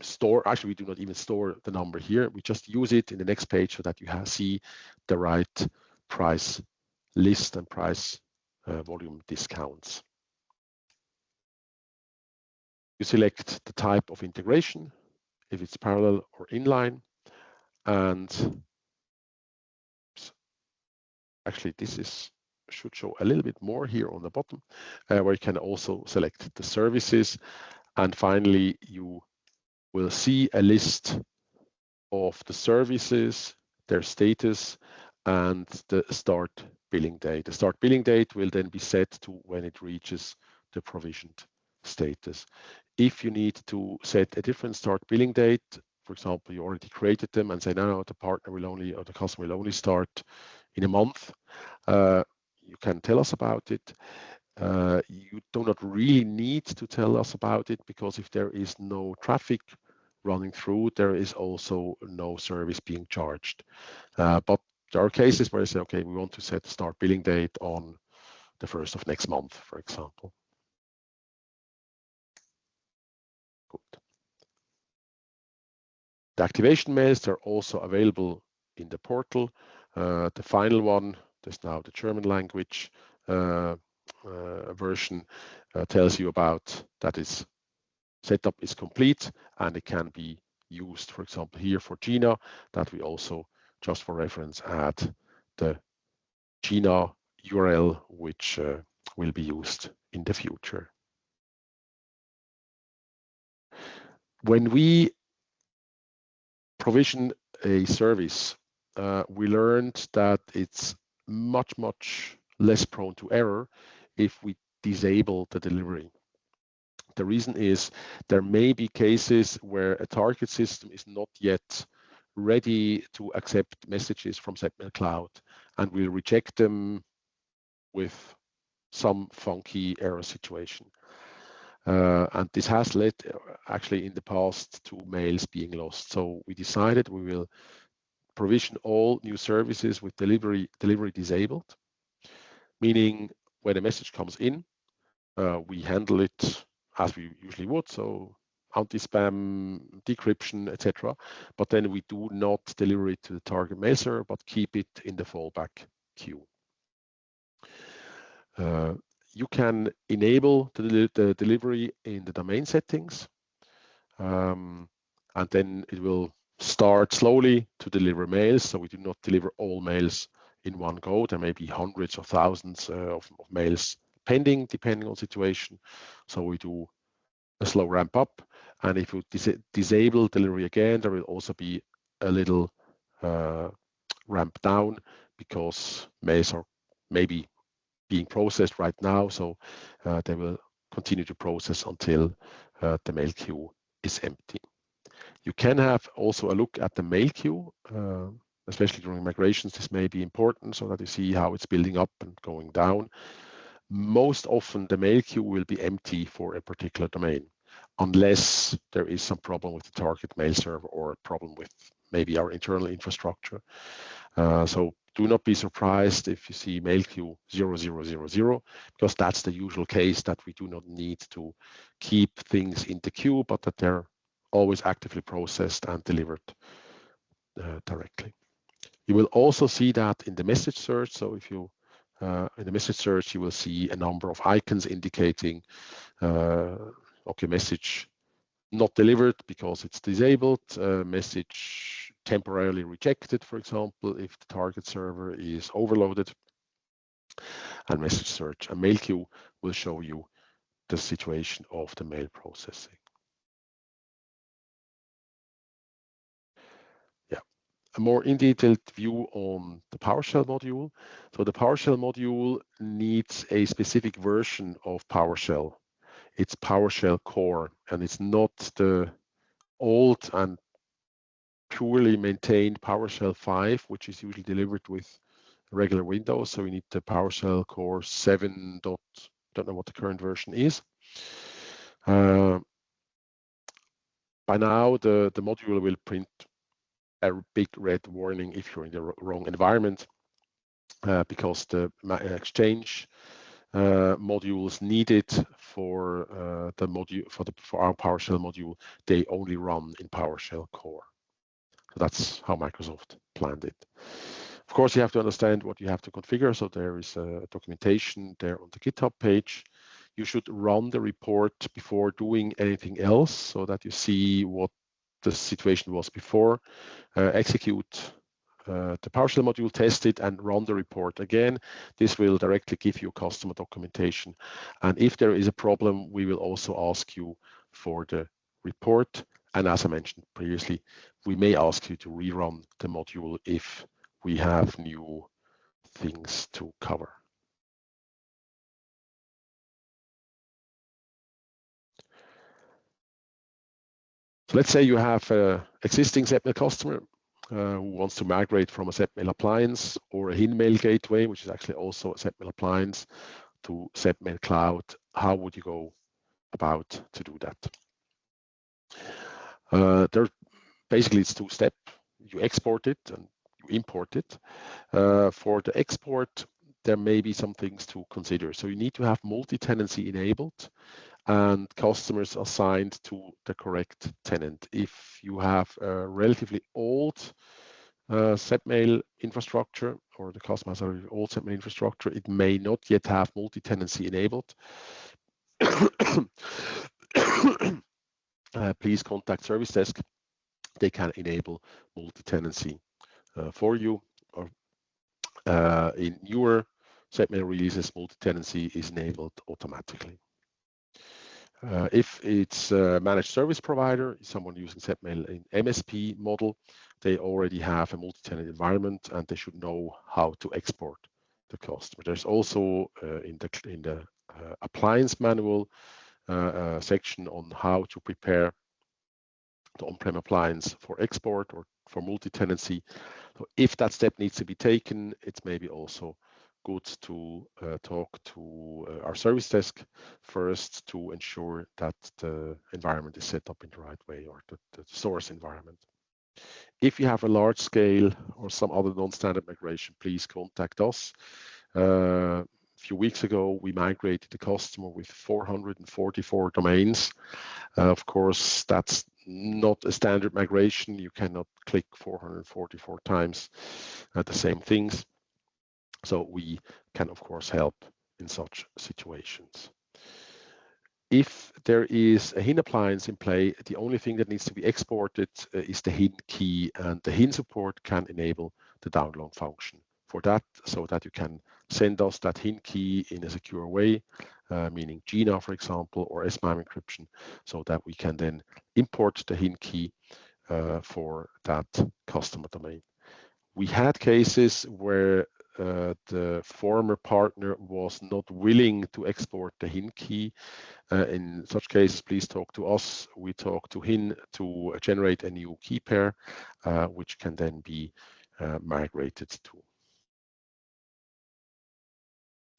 store, actually we do not even store the number here. We just use it in the next page so that you see the right price list and price volume discounts. You select the type of integration, if it's parallel or inline, and actually this should show a little bit more here on the bottom, where you can also select the services. And finally, you will see a list of the services, their status, and the start billing date. The start billing date will then be set to when it reaches the provisioned status. If you need to set a different start billing date, for example, you already created them and say, no, the partner will only, or the customer will only start in a month, you can tell us about it. You do not really need to tell us about it, because if there is no traffic running through, there is also no service being charged. But there are cases where I say, okay, we want to set the start billing date on the 1st of next month, for example. Good. The activation mails, they're also available in the portal. The final one, there's now the German language version, tells you about that its setup is complete and it can be used, for example, here for GINA, that we also, just for reference, add the GINA URL, which will be used in the future. When we provision a service, we learned that it's much less prone to error if we disable the delivery. The reason is there may be cases where a target system is not yet ready to accept messages from SEPPmail Cloud, and will reject them with some funky error situation. And this has led actually in the past to mails being lost. So we decided we will provision all new services with delivery disabled, meaning when a message comes in, we handle it as we usually would, so anti-spam, decryption, etc. But then we do not deliver it to the target mail server, but keep it in the fallback queue. You can enable the delivery in the domain settings, and then it will start slowly to deliver mails. So we do not deliver all mails in one go. There may be hundreds or thousands of mails pending, depending on situation. So we do a slow ramp up. And if you disable delivery again, there will also be a little ramp down, because mails are maybe being processed right now. So they will continue to process until the mail queue is empty. You can have also a look at the mail queue, especially during migrations. This may be important so that you see how it's building up and going down. most often the mail queue will be empty for a particular domain, unless there is some problem with the target mail server or a problem with maybe our internal infrastructure. So do not be surprised if you see mail queue 0000, because that's the usual case, that we do not need to keep things in the queue, but that they're always actively processed and delivered directly. You will also see that in the message search. So if you in the message search, you will see a number of icons indicating okay, message not delivered because it's disabled, message temporarily rejected, for example, if the target server is overloaded, and message search. A mail queue will show you the situation of the mail processing. Yeah, a more in-detailed view on the PowerShell module. So the PowerShell module needs a specific version of PowerShell. It's PowerShell Core, and it's not the old and purely maintained PowerShell 5, which is usually delivered with regular Windows. So we need the PowerShell Core 7. Don't know what the current version is. By now, the module will print a big red warning if you're in the wrong environment, because the Exchange modules needed for the module for our PowerShell module, they only run in PowerShell Core. So that's how Microsoft planned it. Of course, you have to understand what you have to configure. So there is a documentation there on the GitHub page. You should run the report before doing anything else, so that you see what the situation was before. Execute the PowerShell module, test it, and run the report again. This will directly give you customer documentation. And if there is a problem, we will also ask you for the report. And as I mentioned previously, we may ask you to rerun the module if we have new things to cover. So let's say you have an existing SEPPmail customer who wants to migrate from a SEPPmail appliance or a HinMail gateway, which is actually also a SEPPmail appliance, to SEPPmail Cloud. How would you go about to do that? Basically, it's two-step. You export it and you import it. For the export, there may be some things to consider. So you need to have multi-tenancy enabled and customers assigned to the correct tenant. If you have a relatively old SEPPmail infrastructure, or the customer has an old SEPPmail infrastructure, it may not yet have multi-tenancy enabled. Please contact Service Desk. They can enable multi-tenancy for you. Or in newer SEPPmail releases, multi-tenancy is enabled automatically. If it's a managed service provider, someone using SEPPmail in MSP model, they already have a multi-tenant environment and they should know how to export the customer. There's also in the appliance manual section on how to prepare the on-prem appliance for export or for multi-tenancy. So if that step needs to be taken, it's maybe also good to talk to our service desk first to ensure that the environment is set up in the right way, or the source environment. If you have a large scale or some other non-standard migration, please contact us. A few weeks ago, we migrated the customer with 444 domains. Of course, that's not a standard migration. You cannot click 444 times the same things. So we can, of course, help in such situations. If there is a HIN appliance in play, the only thing that needs to be exported is the HIN key, and the HIN support can enable the download function for that, so that you can send us that HIN key in a secure way, meaning GINA, for example, or SMIME encryption, so that we can then import the HIN key for that customer domain. We had cases where the former partner was not willing to export the HIN key. In such cases, please talk to us. We talk to HIN to generate a new key pair, which can then be migrated to.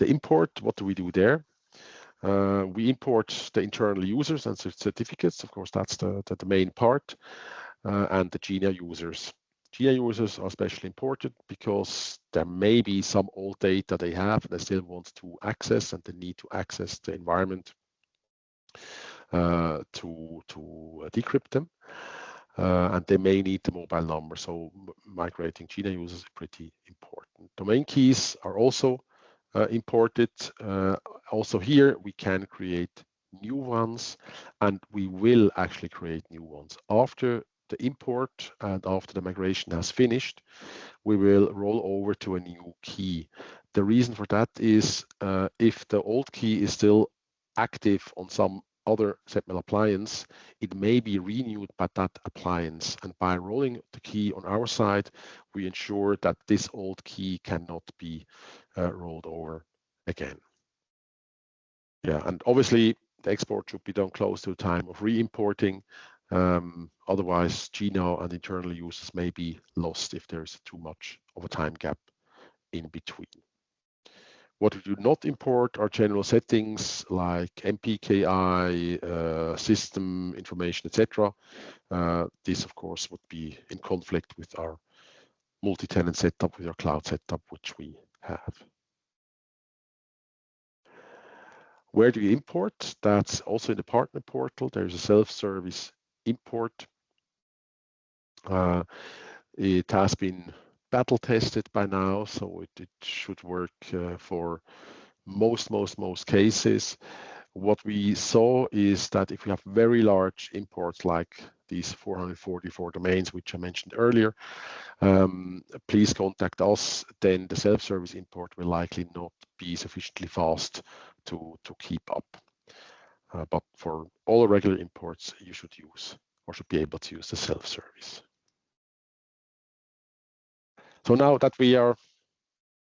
The import, what do we do there? We import the internal users and certificates. Of course, that's the main part, and the GINA users. GINA users are especially important because there may be some old data they have and they still want to access, and they need to access the environment to decrypt them. And they may need the mobile number. So migrating GINA users is pretty important. Domain keys are also imported. Also here, we can create new ones, and we will actually create new ones. After the import and after the migration has finished, we will roll over to a new key. The reason for that is if the old key is still active on some other SEPPmail appliance, it may be renewed by that appliance. And by rolling the key on our side, we ensure that this old key cannot be rolled over again. Yeah, and obviously the export should be done close to the time of re-importing. Otherwise, GINA and internal users may be lost if there's too much of a time gap in between. What we do not import are general settings like MPKI, system information, etc. This, of course, would be in conflict with our multi-tenant setup, with our cloud setup, which we have. Where do you import? That's also in the partner portal. There's a self-service import. It has been battle tested by now, so it should work for most cases. What we saw is that if we have very large imports like these 444 domains, which I mentioned earlier, please contact us. Then the self-service import will likely not be sufficiently fast to keep up. But for all regular imports, you should use or should be able to use the self-service. So now that we are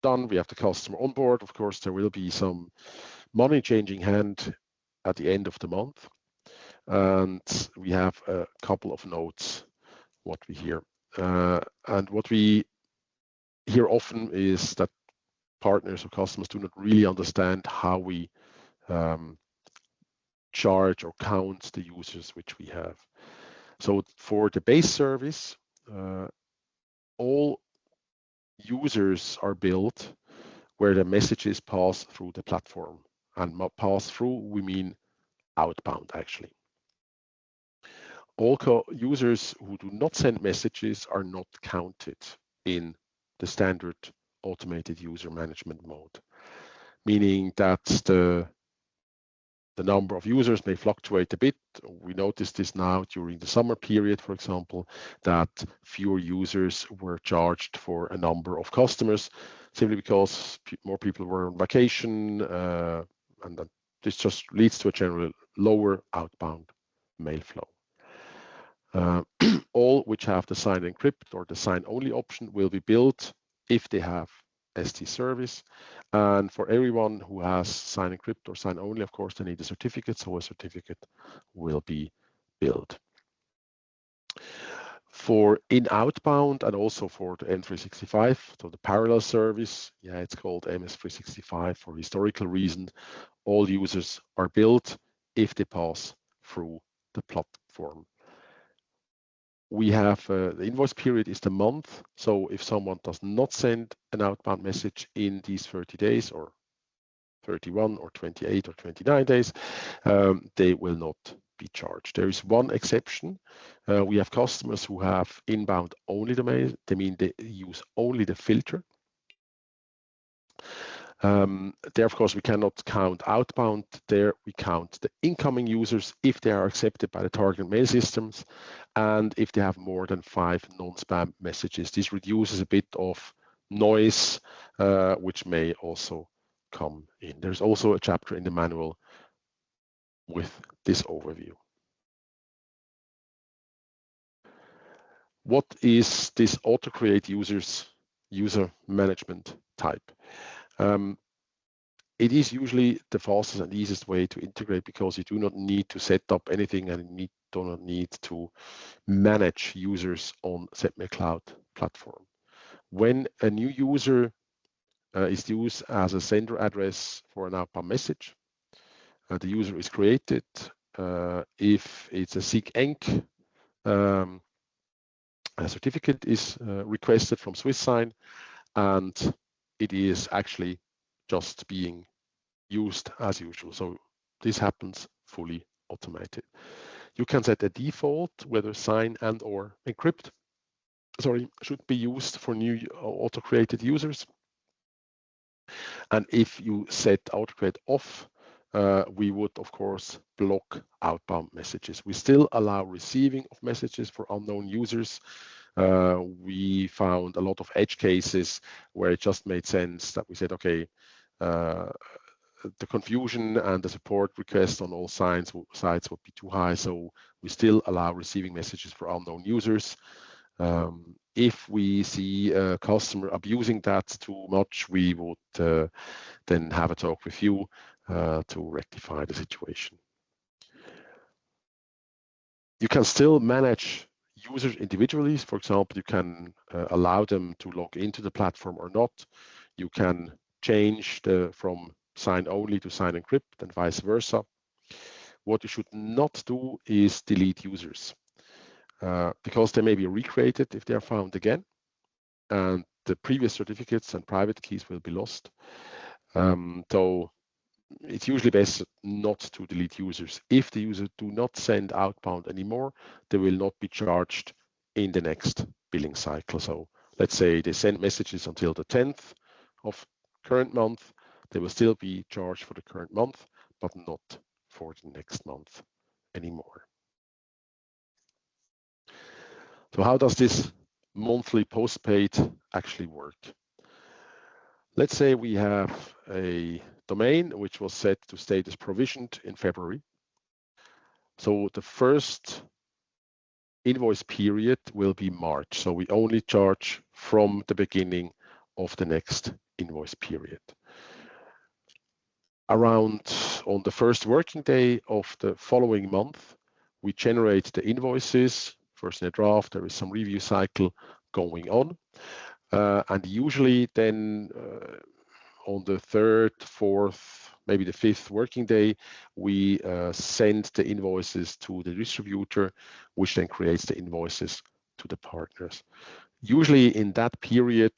done, we have the customer on board. Of course, there will be some money changing hand at the end of the month. And we have a couple of notes, what we hear. And what we hear often is that partners or customers do not really understand how we charge or count the users which we have. So for the base service, all users are built where the messages pass through the platform. And pass through, we mean outbound, actually. All users who do not send messages are not counted in the standard automated user management mode, meaning that the number of users may fluctuate a bit. We noticed this now during the summer period, for example, that fewer users were charged for a number of customers simply because more people were on vacation, and that this just leads to a general lower outbound mail flow. All which have the sign encrypt or the sign only option will be built if they have ST service. And for everyone who has sign encrypt or sign only, of course, they need a certificate, so a certificate will be built. For in-outbound and also for the M365, so the parallel service, yeah, it's called MS365 for historical reasons. All users are built if they pass through the platform. We have the invoice period is the month. So if someone does not send an outbound message in these 30 days or 31 or 28 or 29 days, they will not be charged. There is one exception. We have customers who have inbound only domain. They mean they use only the filter. There, of course, we cannot count outbound. There we count the incoming users if they are accepted by the target mail systems and if they have more than 5 non-spam messages. This reduces a bit of noise, which may also come in. There's also a chapter in the manual with this overview. What is this auto-create user management type? It is usually the fastest and easiest way to integrate because you do not need to set up anything and you do not need to manage users on SEPPmail Cloud platform. When a new user is used as a sender address for an outbound message. The user is created. If it's a SIG-ENC a certificate is requested from SwissSign, and it is actually just being used as usual. So this happens fully automated. You can set a default whether sign and or encrypt should be used for new auto-created users. And if you set auto-create off, we would of course block outbound messages. We still allow receiving of messages for unknown users. We found a lot of edge cases where it just made sense that we said, okay, the confusion and the support requests on all sides would be too high. So we still allow receiving messages for unknown users. If we see a customer abusing that too much, we would then have a talk with you to rectify the situation. You can still manage users individually. For example, you can allow them to log into the platform or not. You can change from sign only to sign encrypt and vice versa. What you should not do is delete users because they may be recreated if they are found again, and the previous certificates and private keys will be lost. So it's usually best not to delete users. If the user do not send outbound anymore, they will not be charged in the next billing cycle. So let's say they send messages until the 10th of current month, they will still be charged for the current month, but not for the next month anymore. So how does this monthly postpaid actually work? Let's say we have a domain which was set to status provisioned in February. So the first invoice period will be March. So we only charge from the beginning of the next invoice period. Around on the first working day of the following month, we generate the invoices. First in a draft, there is some review cycle going on. And usually then on the third, fourth, maybe the fifth working day, we send the invoices to the distributor, which then creates the invoices to the partners. Usually in that period,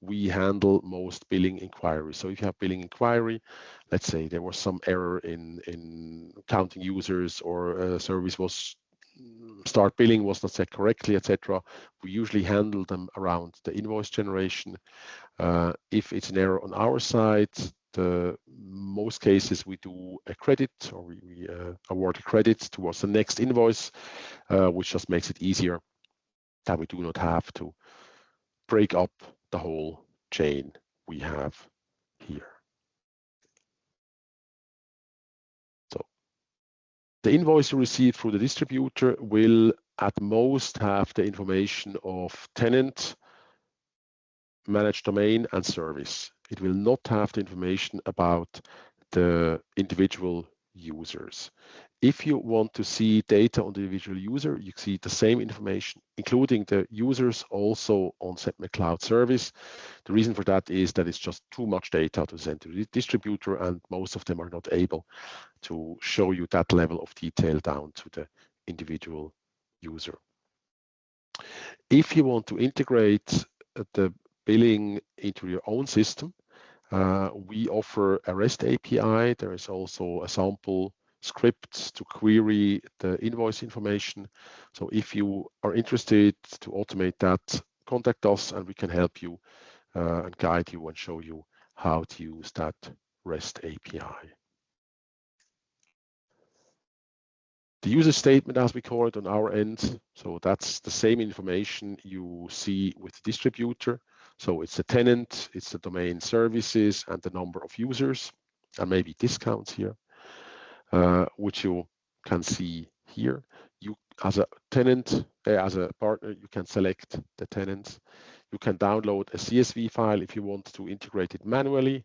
we handle most billing inquiries. So if you have billing inquiry, let's say there was some error in counting users, or a service was start billing was not set correctly, etc. We usually handle them around the invoice generation. If it's an error on our side, most cases we do a credit, or we award a credit towards the next invoice, which just makes it easier that we do not have to break up the whole chain we have here. So the invoice you receive through the distributor will at most have the information of tenant, managed domain, and service. It will not have the information about the individual users. If you want to see data on the individual user, you see the same information, including the users, also on SEPPmail Cloud Service. The reason for that is that it's just too much data to send to the distributor, and most of them are not able to show you that level of detail down to the individual user. If you want to integrate the billing into your own system, we offer a REST API. There is also a sample script to query the invoice information. So if you are interested to automate that, contact us and we can help you and guide you and show you how to use that REST API. The user statement, as we call it on our end, so that's the same information you see with the distributor. So it's the tenant, it's the domain services, and the number of users, and maybe discounts here, which you can see here. You, as a tenant, as a partner, you can select the tenants. You can download a CSV file if you want to integrate it manually.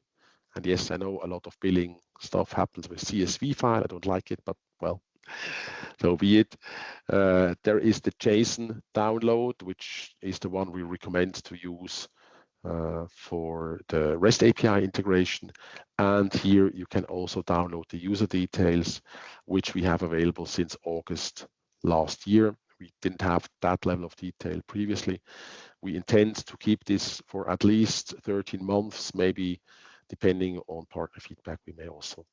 And yes, I know a lot of billing stuff happens with CSV file. I don't like it, but well, so be it. There is the JSON download, which is the one we recommend to use for the REST API integration. And here you can also download the user details, which we have available since August last year. We didn't have that level of detail previously. We intend to keep this for at least 13 months, maybe depending on partner feedback, we may also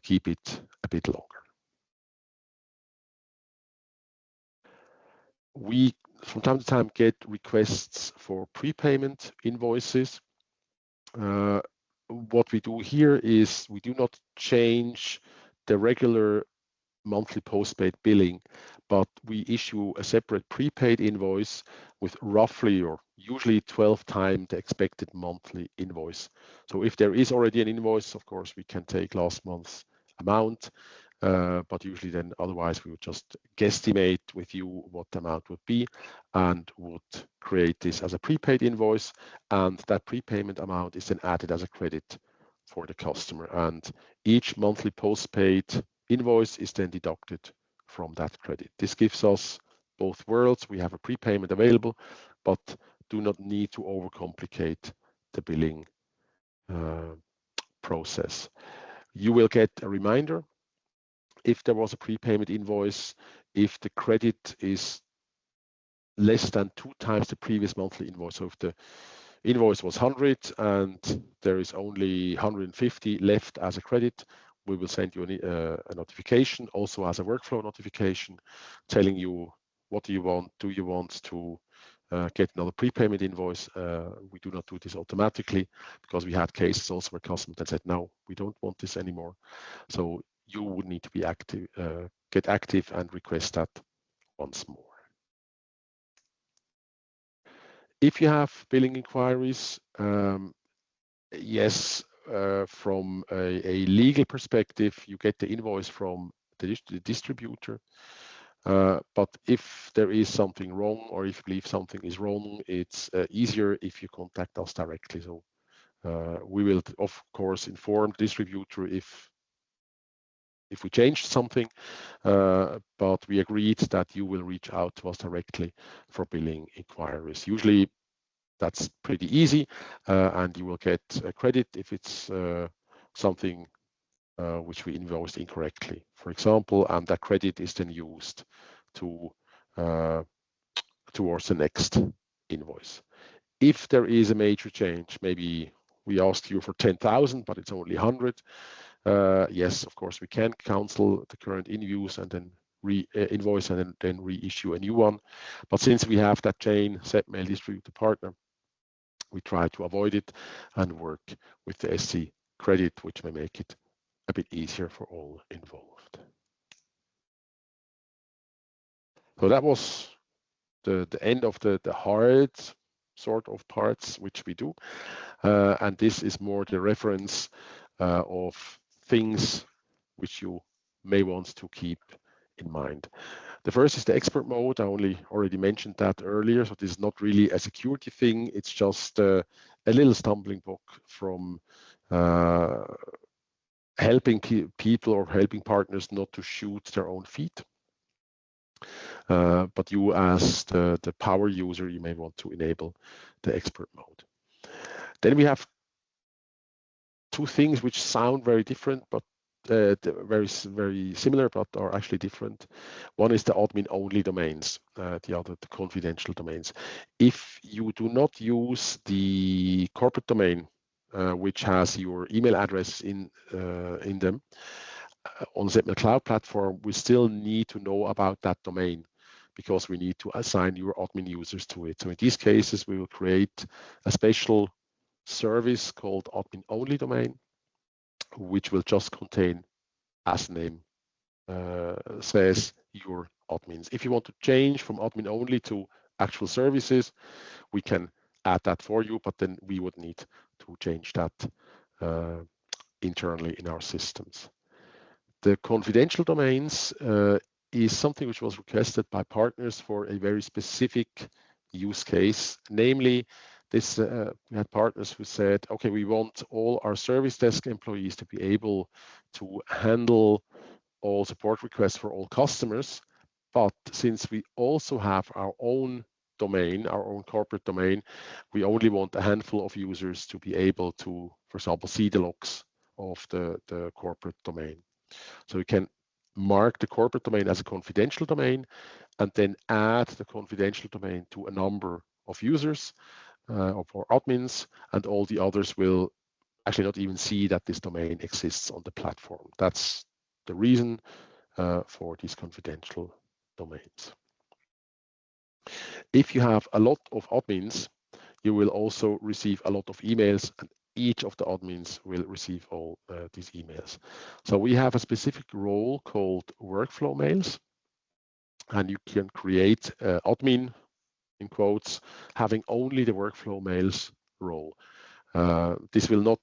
keep it a bit longer. We, from time to time, get requests for prepayment invoices. What we do here is we do not change the regular monthly postpaid billing, but we issue a separate prepaid invoice with roughly or usually 12 times the expected monthly invoice. So if there is already an invoice, of course, we can take last month's amount, but usually then otherwise we would just guesstimate with you what the amount would be and would create this as a prepaid invoice, and that prepayment amount is then added as a credit for the customer, and each monthly postpaid invoice is then deducted from that credit. This gives us both worlds. We have a prepayment available, but do not need to overcomplicate the billing process. You will get a reminder if there was a prepayment invoice, if the credit is less than 2 times the previous monthly invoice. So if the invoice was 100 and there is only 150 left as a credit, we will send you a notification, also as a workflow notification, telling you what do you want. Do you want to get another prepayment invoice? We do not do this automatically because we had cases also where customers that said, no, we don't want this anymore. So you would need to be active, get active and request that once more. If you have billing inquiries, yes, from a legal perspective, you get the invoice from the distributor. But if there is something wrong, or if you believe something is wrong, it's easier if you contact us directly. So we will, of course, inform the distributor if we changed something, but we agreed that you will reach out to us directly for billing inquiries. Usually that's pretty easy, and you will get a credit if it's something which we invoiced incorrectly, for example, and that credit is then used to towards the next invoice. If there is a major change, maybe we asked you for 10,000, but it's only 100. Yes, of course, we can cancel the current invoice and then invoice and then reissue a new one. But since we have that chain SEPPmail distributor partner, we try to avoid it and work with the SC credit, which may make it a bit easier for all involved. So that was the end of the hard sort of parts which we do. And this is more the reference of things which you may want to keep in mind. The first is the expert mode. I already mentioned that earlier. So this is not really a security thing. It's just a little stumbling block from helping people or helping partners not to shoot their own feet. But you as the power user, you may want to enable the expert mode. Then we have two things which sound very different, but very similar, but are actually different. One is the admin-only domains, the other the confidential domains. If you do not use the corporate domain, which has your email address in them, on SEPPmail Cloud Platform, we still need to know about that domain because we need to assign your admin users to it. So in these cases, we will create a special service called admin-only domain, which will just contain, as the name says, your admins. If you want to change from admin only to actual services, we can add that for you, but then we would need to change that internally in our systems. The confidential domains is something which was requested by partners for a very specific use case. Namely, this we had partners who said, okay, we want all our service desk employees to be able to handle all support requests for all customers. But since we also have our own domain, our own corporate domain, we only want a handful of users to be able to, for example, see the logs of the corporate domain. So we can mark the corporate domain as a confidential domain and then add the confidential domain to a number of users or admins, and all the others will actually not even see that this domain exists on the platform. That's the reason for these confidential domains. If you have a lot of admins, you will also receive a lot of emails, and each of the admins will receive all these emails. So we have a specific role called workflow mails, and you can create admin, in quotes, having only the workflow mails role. This will not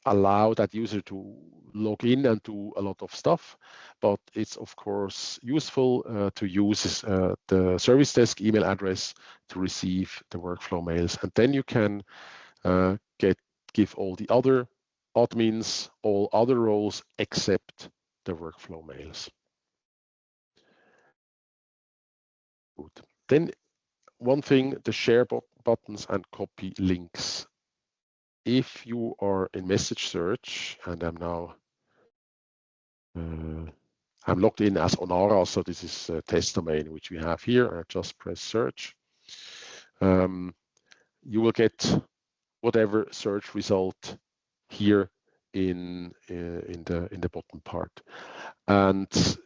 allow that user to log in and do a lot of stuff, but it's of course useful to use the service desk email address to receive the workflow mails, and then you can give all the other admins all other roles except the workflow mails. Good. Then one thing, the share buttons and copy links. If you are in message search, and I'm now I'm logged in as Onara, so this is a test domain which we have here. I just press search. You will get whatever search result here in the bottom part. And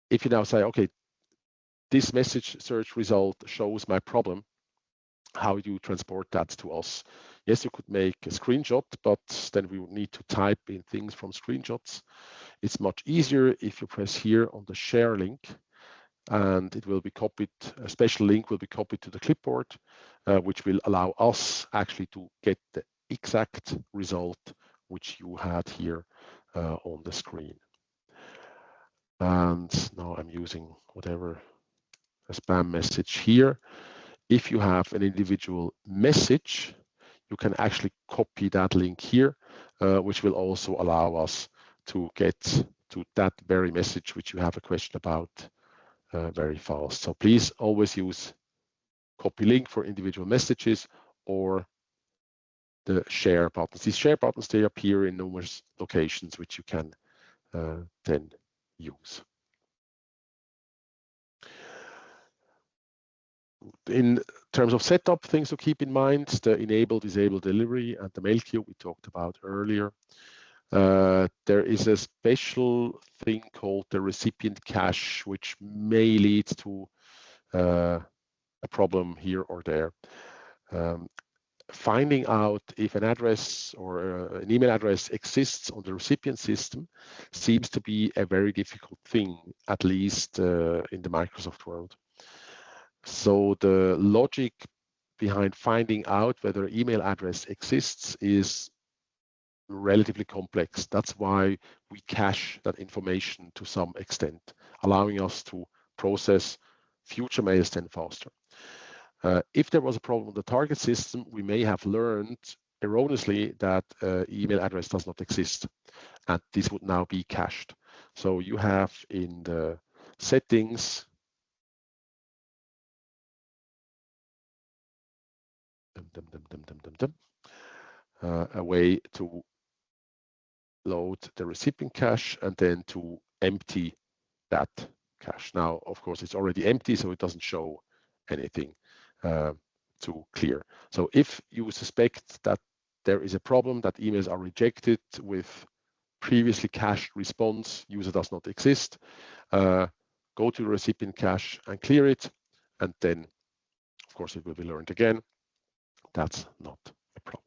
if you now say, okay, this message search result shows my problem, how do you transport that to us? Yes, you could make a screenshot, but then we would need to type in things from screenshots. It's much easier if you press here on the share link, and it will be copied, a special link will be copied to the clipboard, which will allow us actually to get the exact result which you had here on the screen. And now I'm using whatever a spam message here. If you have an individual message, you can actually copy that link here, which will also allow us to get to that very message which you have a question about very fast. So please always use copy link for individual messages or the share buttons. These share buttons, they appear in numerous locations which you can then use. In terms of setup, things to keep in mind, the enable, disable delivery and the mail queue we talked about earlier. There is a special thing called the recipient cache, which may lead to a problem here or there. Finding out if an address or an email address exists on the recipient system seems to be a very difficult thing, at least in the Microsoft world. So the logic behind finding out whether an email address exists is relatively complex. That's why we cache that information to some extent, allowing us to process future mails then faster. If there was a problem with the target system, we may have learned erroneously that email address does not exist, and this would now be cached. So you have in the settings a way to load the recipient cache and then to empty that cache. Now, of course, it's already empty, so it doesn't show anything to clear. So if you suspect that there is a problem, that emails are rejected with previously cached response, user does not exist, go to the recipient cache and clear it, and then, of course, it will be learned again. That's not a problem.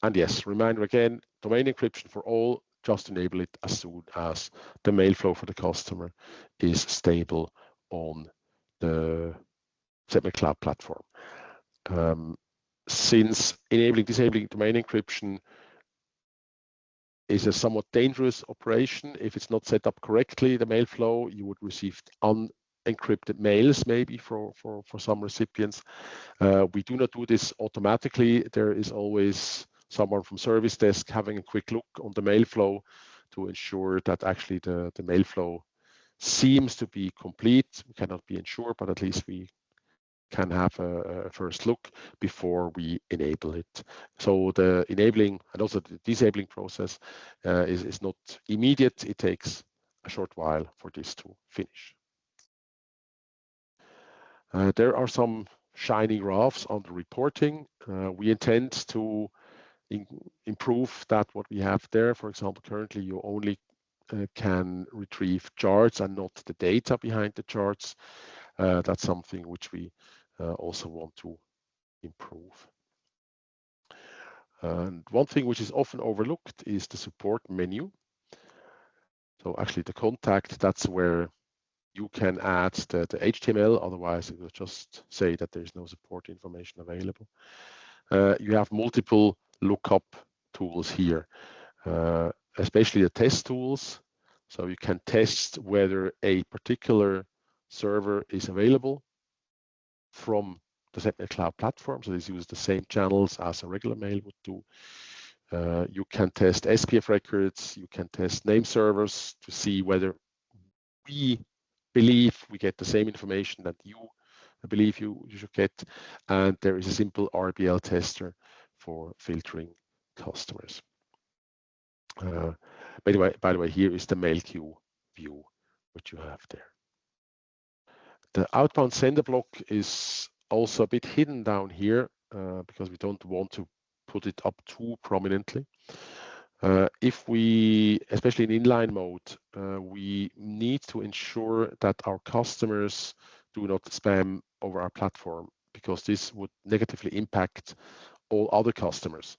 And yes, reminder again, domain encryption for all, just enable it as soon as the mail flow for the customer is stable on the SEPPmail Cloud platform. Since disabling domain encryption is a somewhat dangerous operation, if it's not set up correctly, the mail flow, you would receive unencrypted mails maybe for some recipients. We do not do this automatically. There is always someone from service desk having a quick look on the mail flow to ensure that actually the mail flow seems to be complete. We cannot be sure, but at least we can have a first look before we enable it. So the enabling and also the disabling process is not immediate. It takes a short while for this to finish. There are some shiny graphs on the reporting. We intend to improve that what we have there. For example, currently you only can retrieve charts and not the data behind the charts. That's something which we also want to improve. And one thing which is often overlooked is the support menu. So actually the contact, that's where you can add the HTML, otherwise it will just say that there's no support information available. You have multiple lookup tools here, especially the test tools. So you can test whether a particular server is available from the SEPPmail Cloud platform. So this uses the same channels as a regular mail would do. You can test SPF records. You can test name servers to see whether we believe we get the same information that you believe you should get. And there is a simple RBL tester for filtering customers. By the way, here is the mail queue view, which you have there. The outbound sender block is also a bit hidden down here because we don't want to put it up too prominently. If we, especially in inline mode, we need to ensure that our customers do not spam over our platform, because this would negatively impact all other customers.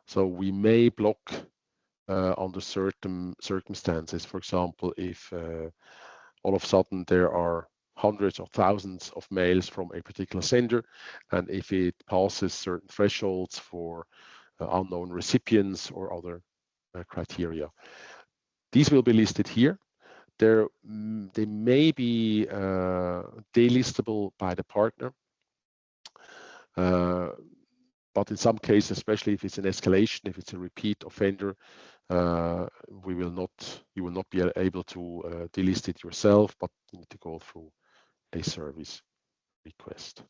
So we may block under certain circumstances. For example, if all of a sudden there are hundreds or thousands of mails from a particular sender, and if it passes certain thresholds for unknown recipients or other criteria. These will be listed here. They may be delistable by the partner, but in some cases, especially if it's an escalation, if it's a repeat offender, you will not be able to delist it yourself, but you need to go through a service request.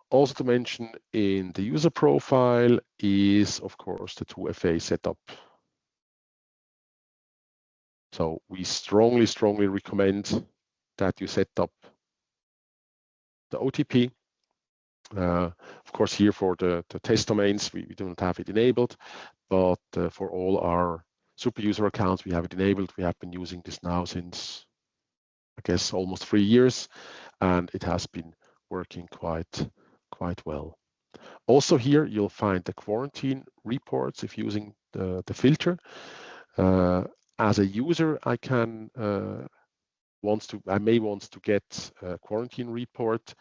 Also to mention in the user profile is, of course, the 2FA setup. So we strongly recommend that you set up the OTP. Of course, here for the test domains, we do not have it enabled, but for all our super user accounts, we have it enabled. We have been using this now since, I guess, almost 3 years, and it has been working quite well. Also here, you'll find the quarantine reports if using the filter. As a user, I may want to get a quarantine report,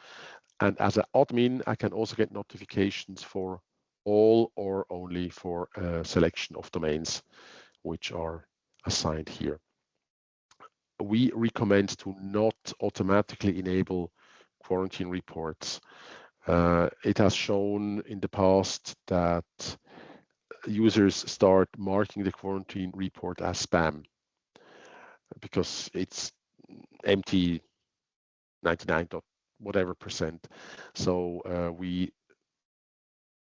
and as an admin, I can also get notifications for all or only for a selection of domains which are assigned here. We recommend to not automatically enable quarantine reports. It has shown in the past that users start marking the quarantine report as spam because it's empty 99 whatever percent. So we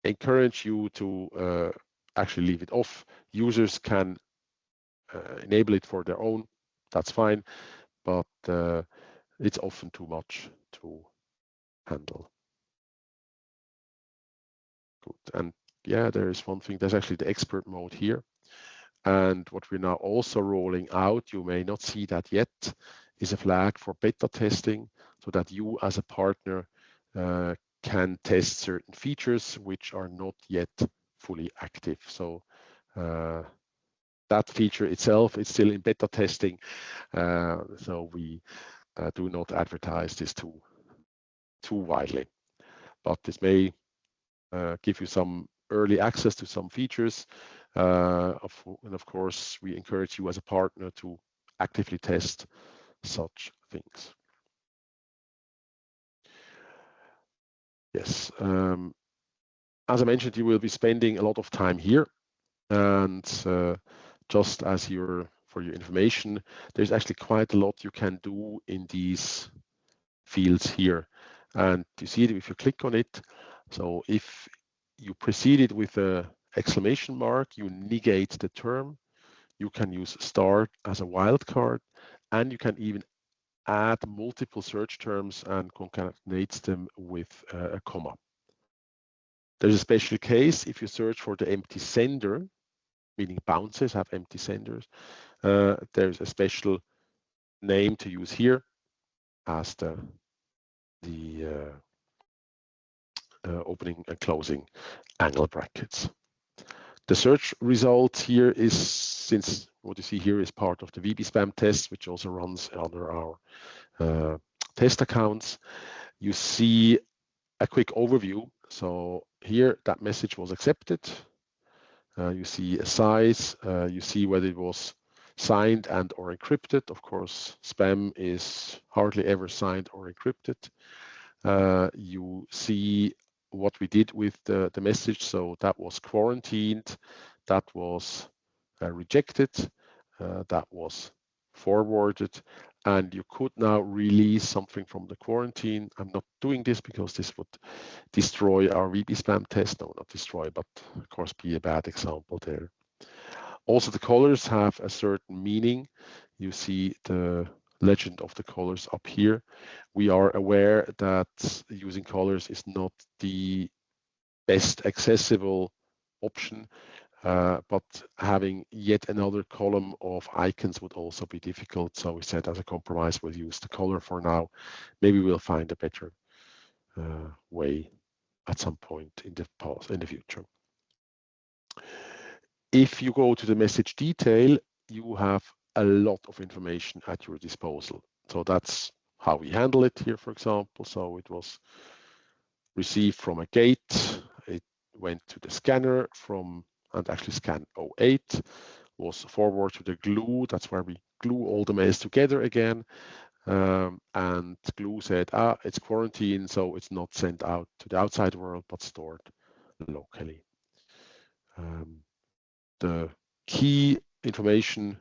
encourage you to actually leave it off. Users can enable it for their own, that's fine, but it's often too much to handle. Good. And yeah, there is one thing, there's actually the expert mode here. And what we're now also rolling out, you may not see that yet, is a flag for beta testing, so that you as a partner can test certain features which are not yet fully active. So that feature itself is still in beta testing, so we do not advertise this too widely. But this may give you some early access to some features. And of course, we encourage you as a partner to actively test such things. Yes, as I mentioned, you will be spending a lot of time here, and just as you're for your information, there's actually quite a lot you can do in these fields here. And you see it if you click on it. So if you precede it with an exclamation mark, you negate the term. You can use star as a wildcard, and you can even add multiple search terms and concatenate them with a comma. There's a special case if you search for the empty sender, meaning bounces have empty senders. There's a special name to use here as the opening and closing angle brackets. The search result here is, since what you see here is part of the VB-Spam test, which also runs under our test accounts, you see a quick overview. So here that message was accepted. You see a size, you see whether it was signed and or encrypted. Of course, spam is hardly ever signed or encrypted. You see what we did with the message. So that was quarantined, that was rejected, that was forwarded, and you could now release something from the quarantine. I'm not doing this because this would destroy our VB-Spam test. No, not destroy, but of course be a bad example there. Also, the colors have a certain meaning. You see the legend of the colors up here. We are aware that using colors is not the best accessible option, but having yet another column of icons would also be difficult. So we said as a compromise, we'll use the color for now. Maybe we'll find a better way at some point in the future. If you go to the message detail, you have a lot of information at your disposal. So that's how we handle it here, for example. So it was received from a gate, it went to the scanner and actually scan 08, was forwarded to the glue. That's where we glue all the mails together again. And glue said, it's quarantine, so it's not sent out to the outside world, but stored locally. The key information,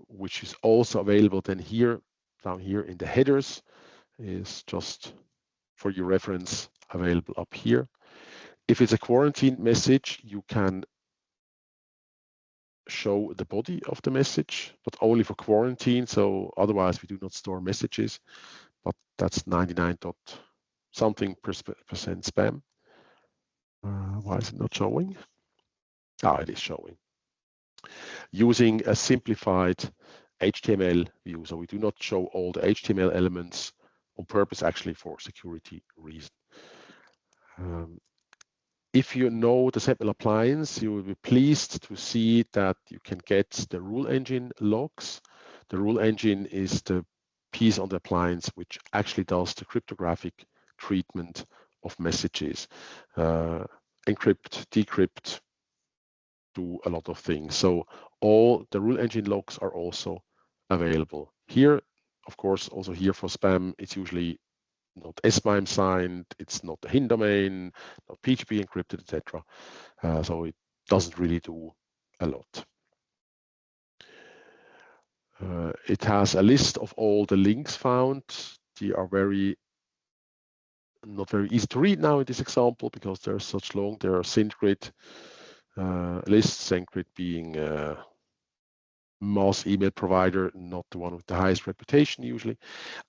which is also available then here, down here in the headers, is just for your reference available up here. If it's a quarantine message, you can show the body of the message, but only for quarantine. So otherwise we do not store messages, but that's 99.something% spam. Why is it not showing? It is showing. Using a simplified HTML view. So we do not show all the HTML elements on purpose, actually for security reasons. If you know the SEPPmail appliance, you will be pleased to see that you can get the rule engine logs. The rule engine is the piece on the appliance which actually does the cryptographic treatment of messages. Encrypt, decrypt, do a lot of things. So all the rule engine logs are also available here. Of course, also here for spam, it's usually not SEPPmail signed, it's not the HIN domain, not PGP encrypted, etc. So it doesn't really do a lot. It has a list of all the links found. They are not very easy to read now in this example because they're such long. There are SendGrid lists, SendGrid being mass email provider, not the one with the highest reputation usually,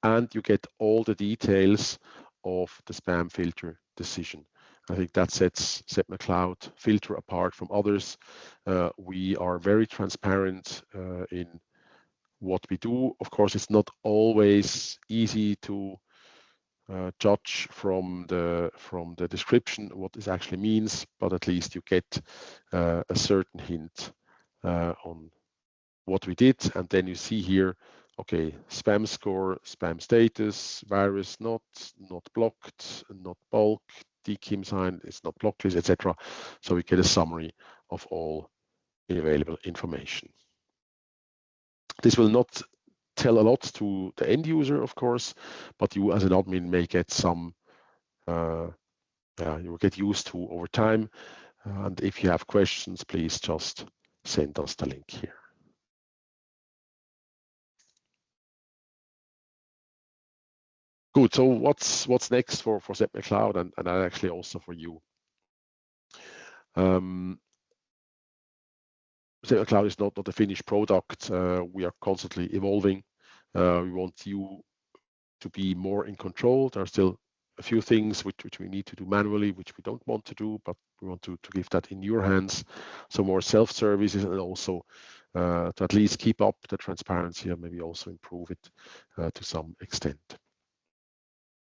and you get all the details of the spam filter decision. I think that sets SEPPmail Cloud filter apart from others. We are very transparent in what we do. Of course, it's not always easy to judge from the description what this actually means, but at least you get a certain hint on what we did. And then you see here, okay, spam score, spam status, virus not blocked, not bulk, DKIM sign, it's not blocked list, etc. So we get a summary of all the available information. This will not tell a lot to the end user, of course, but you as an admin may get some, you will get used to over time. And if you have questions, please just send us the link here. Good. So what's next for SEPPmail Cloud and actually also for you? SEPPmail Cloud is not a finished product. We are constantly evolving. We want you to be more in control. There are still a few things which we need to do manually, which we don't want to do, but we want to give that in your hands. So more self-services, and also to at least keep up the transparency and maybe also improve it to some extent.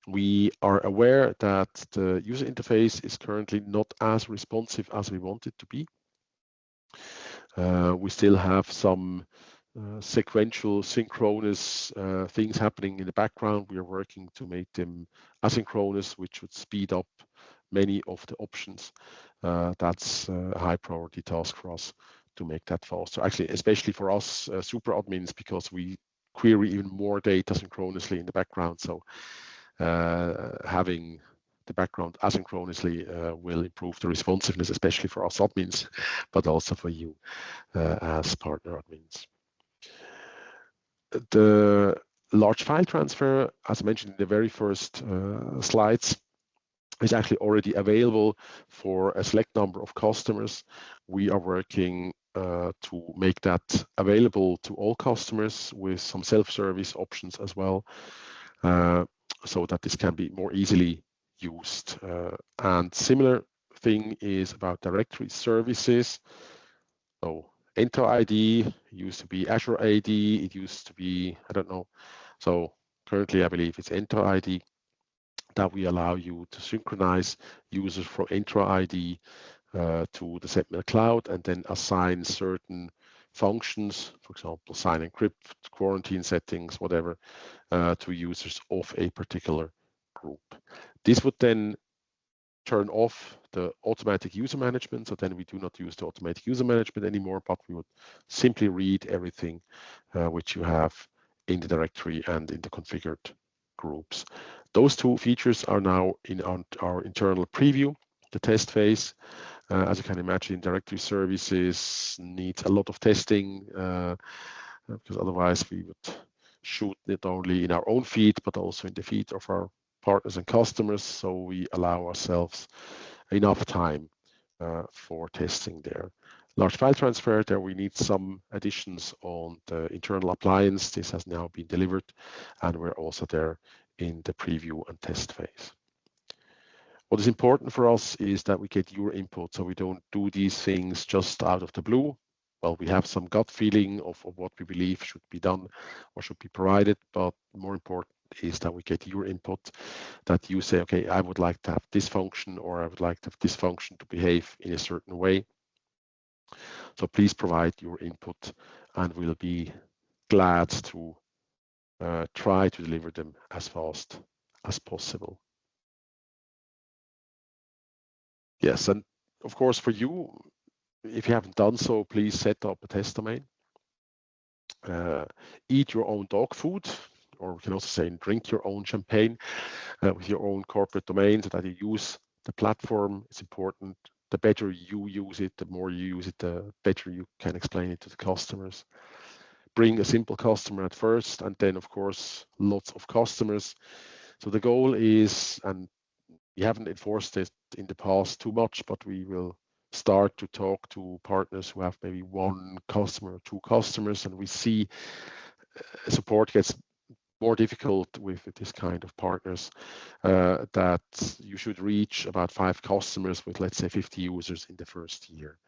We are aware that the user interface is currently not as responsive as we want it to be. We still have some sequential, synchronous things happening in the background. We are working to make them asynchronous, which would speed up many of the options. That's a high priority task for us to make that faster. Actually, especially for us super admins, because we query even more data synchronously in the background. So having the background asynchronously will improve the responsiveness, especially for us admins, but also for you as partner admins. The large file transfer, as mentioned in the very first slides, is actually already available for a select number of customers. We are working to make that available to all customers with some self-service options as well, so that this can be more easily used. And similar thing is about directory services. So Enter ID used to be Azure AD, it used to be, I don't know. So currently I believe it's Enter ID that we allow you to synchronize users from Enter ID to the SEPPmail Cloud and then assign certain functions, for example, sign encrypt, quarantine settings, whatever, to users of a particular group. This would then turn off the automatic user management. So then we do not use the automatic user management anymore, but we would simply read everything which you have in the directory and in the configured groups. Those two features are now in our internal preview, the test phase. As you can imagine, directory services needs a lot of testing because otherwise we would shoot not only in our own feed, but also in the feed of our partners and customers. So we allow ourselves enough time for testing there. Large file transfer, there we need some additions on the internal appliance. This has now been delivered, and we're also there in the preview and test phase. What is important for us is that we get your input, so we don't do these things just out of the blue. Well, we have some gut feeling of what we believe should be done or should be provided, but more important is that we get your input, that you say, okay, I would like to have this function, or I would like to have this function to behave in a certain way. So please provide your input, and we'll be glad to try to deliver them as fast as possible. Yes, and of course for you, if you haven't done so, please set up a test domain. Eat your own dog food, or we can also say drink your own champagne with your own corporate domain, so that you use the platform. It's important. The better you use it, the more you use it, the better you can explain it to the customers. Bring a simple customer at first, and then of course lots of customers. So the goal is, and we haven't enforced it in the past too much, but we will start to talk to partners who have maybe one customer or two customers, and we see support gets more difficult with this kind of partners, that you should reach about 5 customers with, let's say, 50 users in the first year.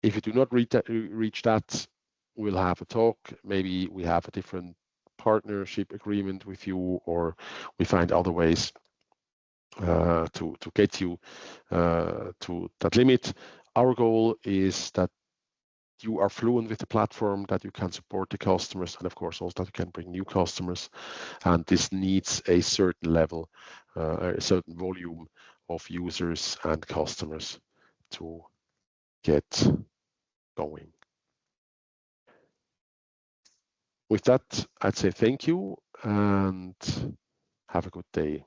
If you do not reach that, we'll have a talk. Maybe we have a different partnership agreement with you, or we find other ways to get you to that limit. Our goal is that you are fluent with the platform, that you can support the customers, and of course also that you can bring new customers. And this needs a certain level, a certain volume of users and customers to get going. With that, I'd say thank you and have a good day.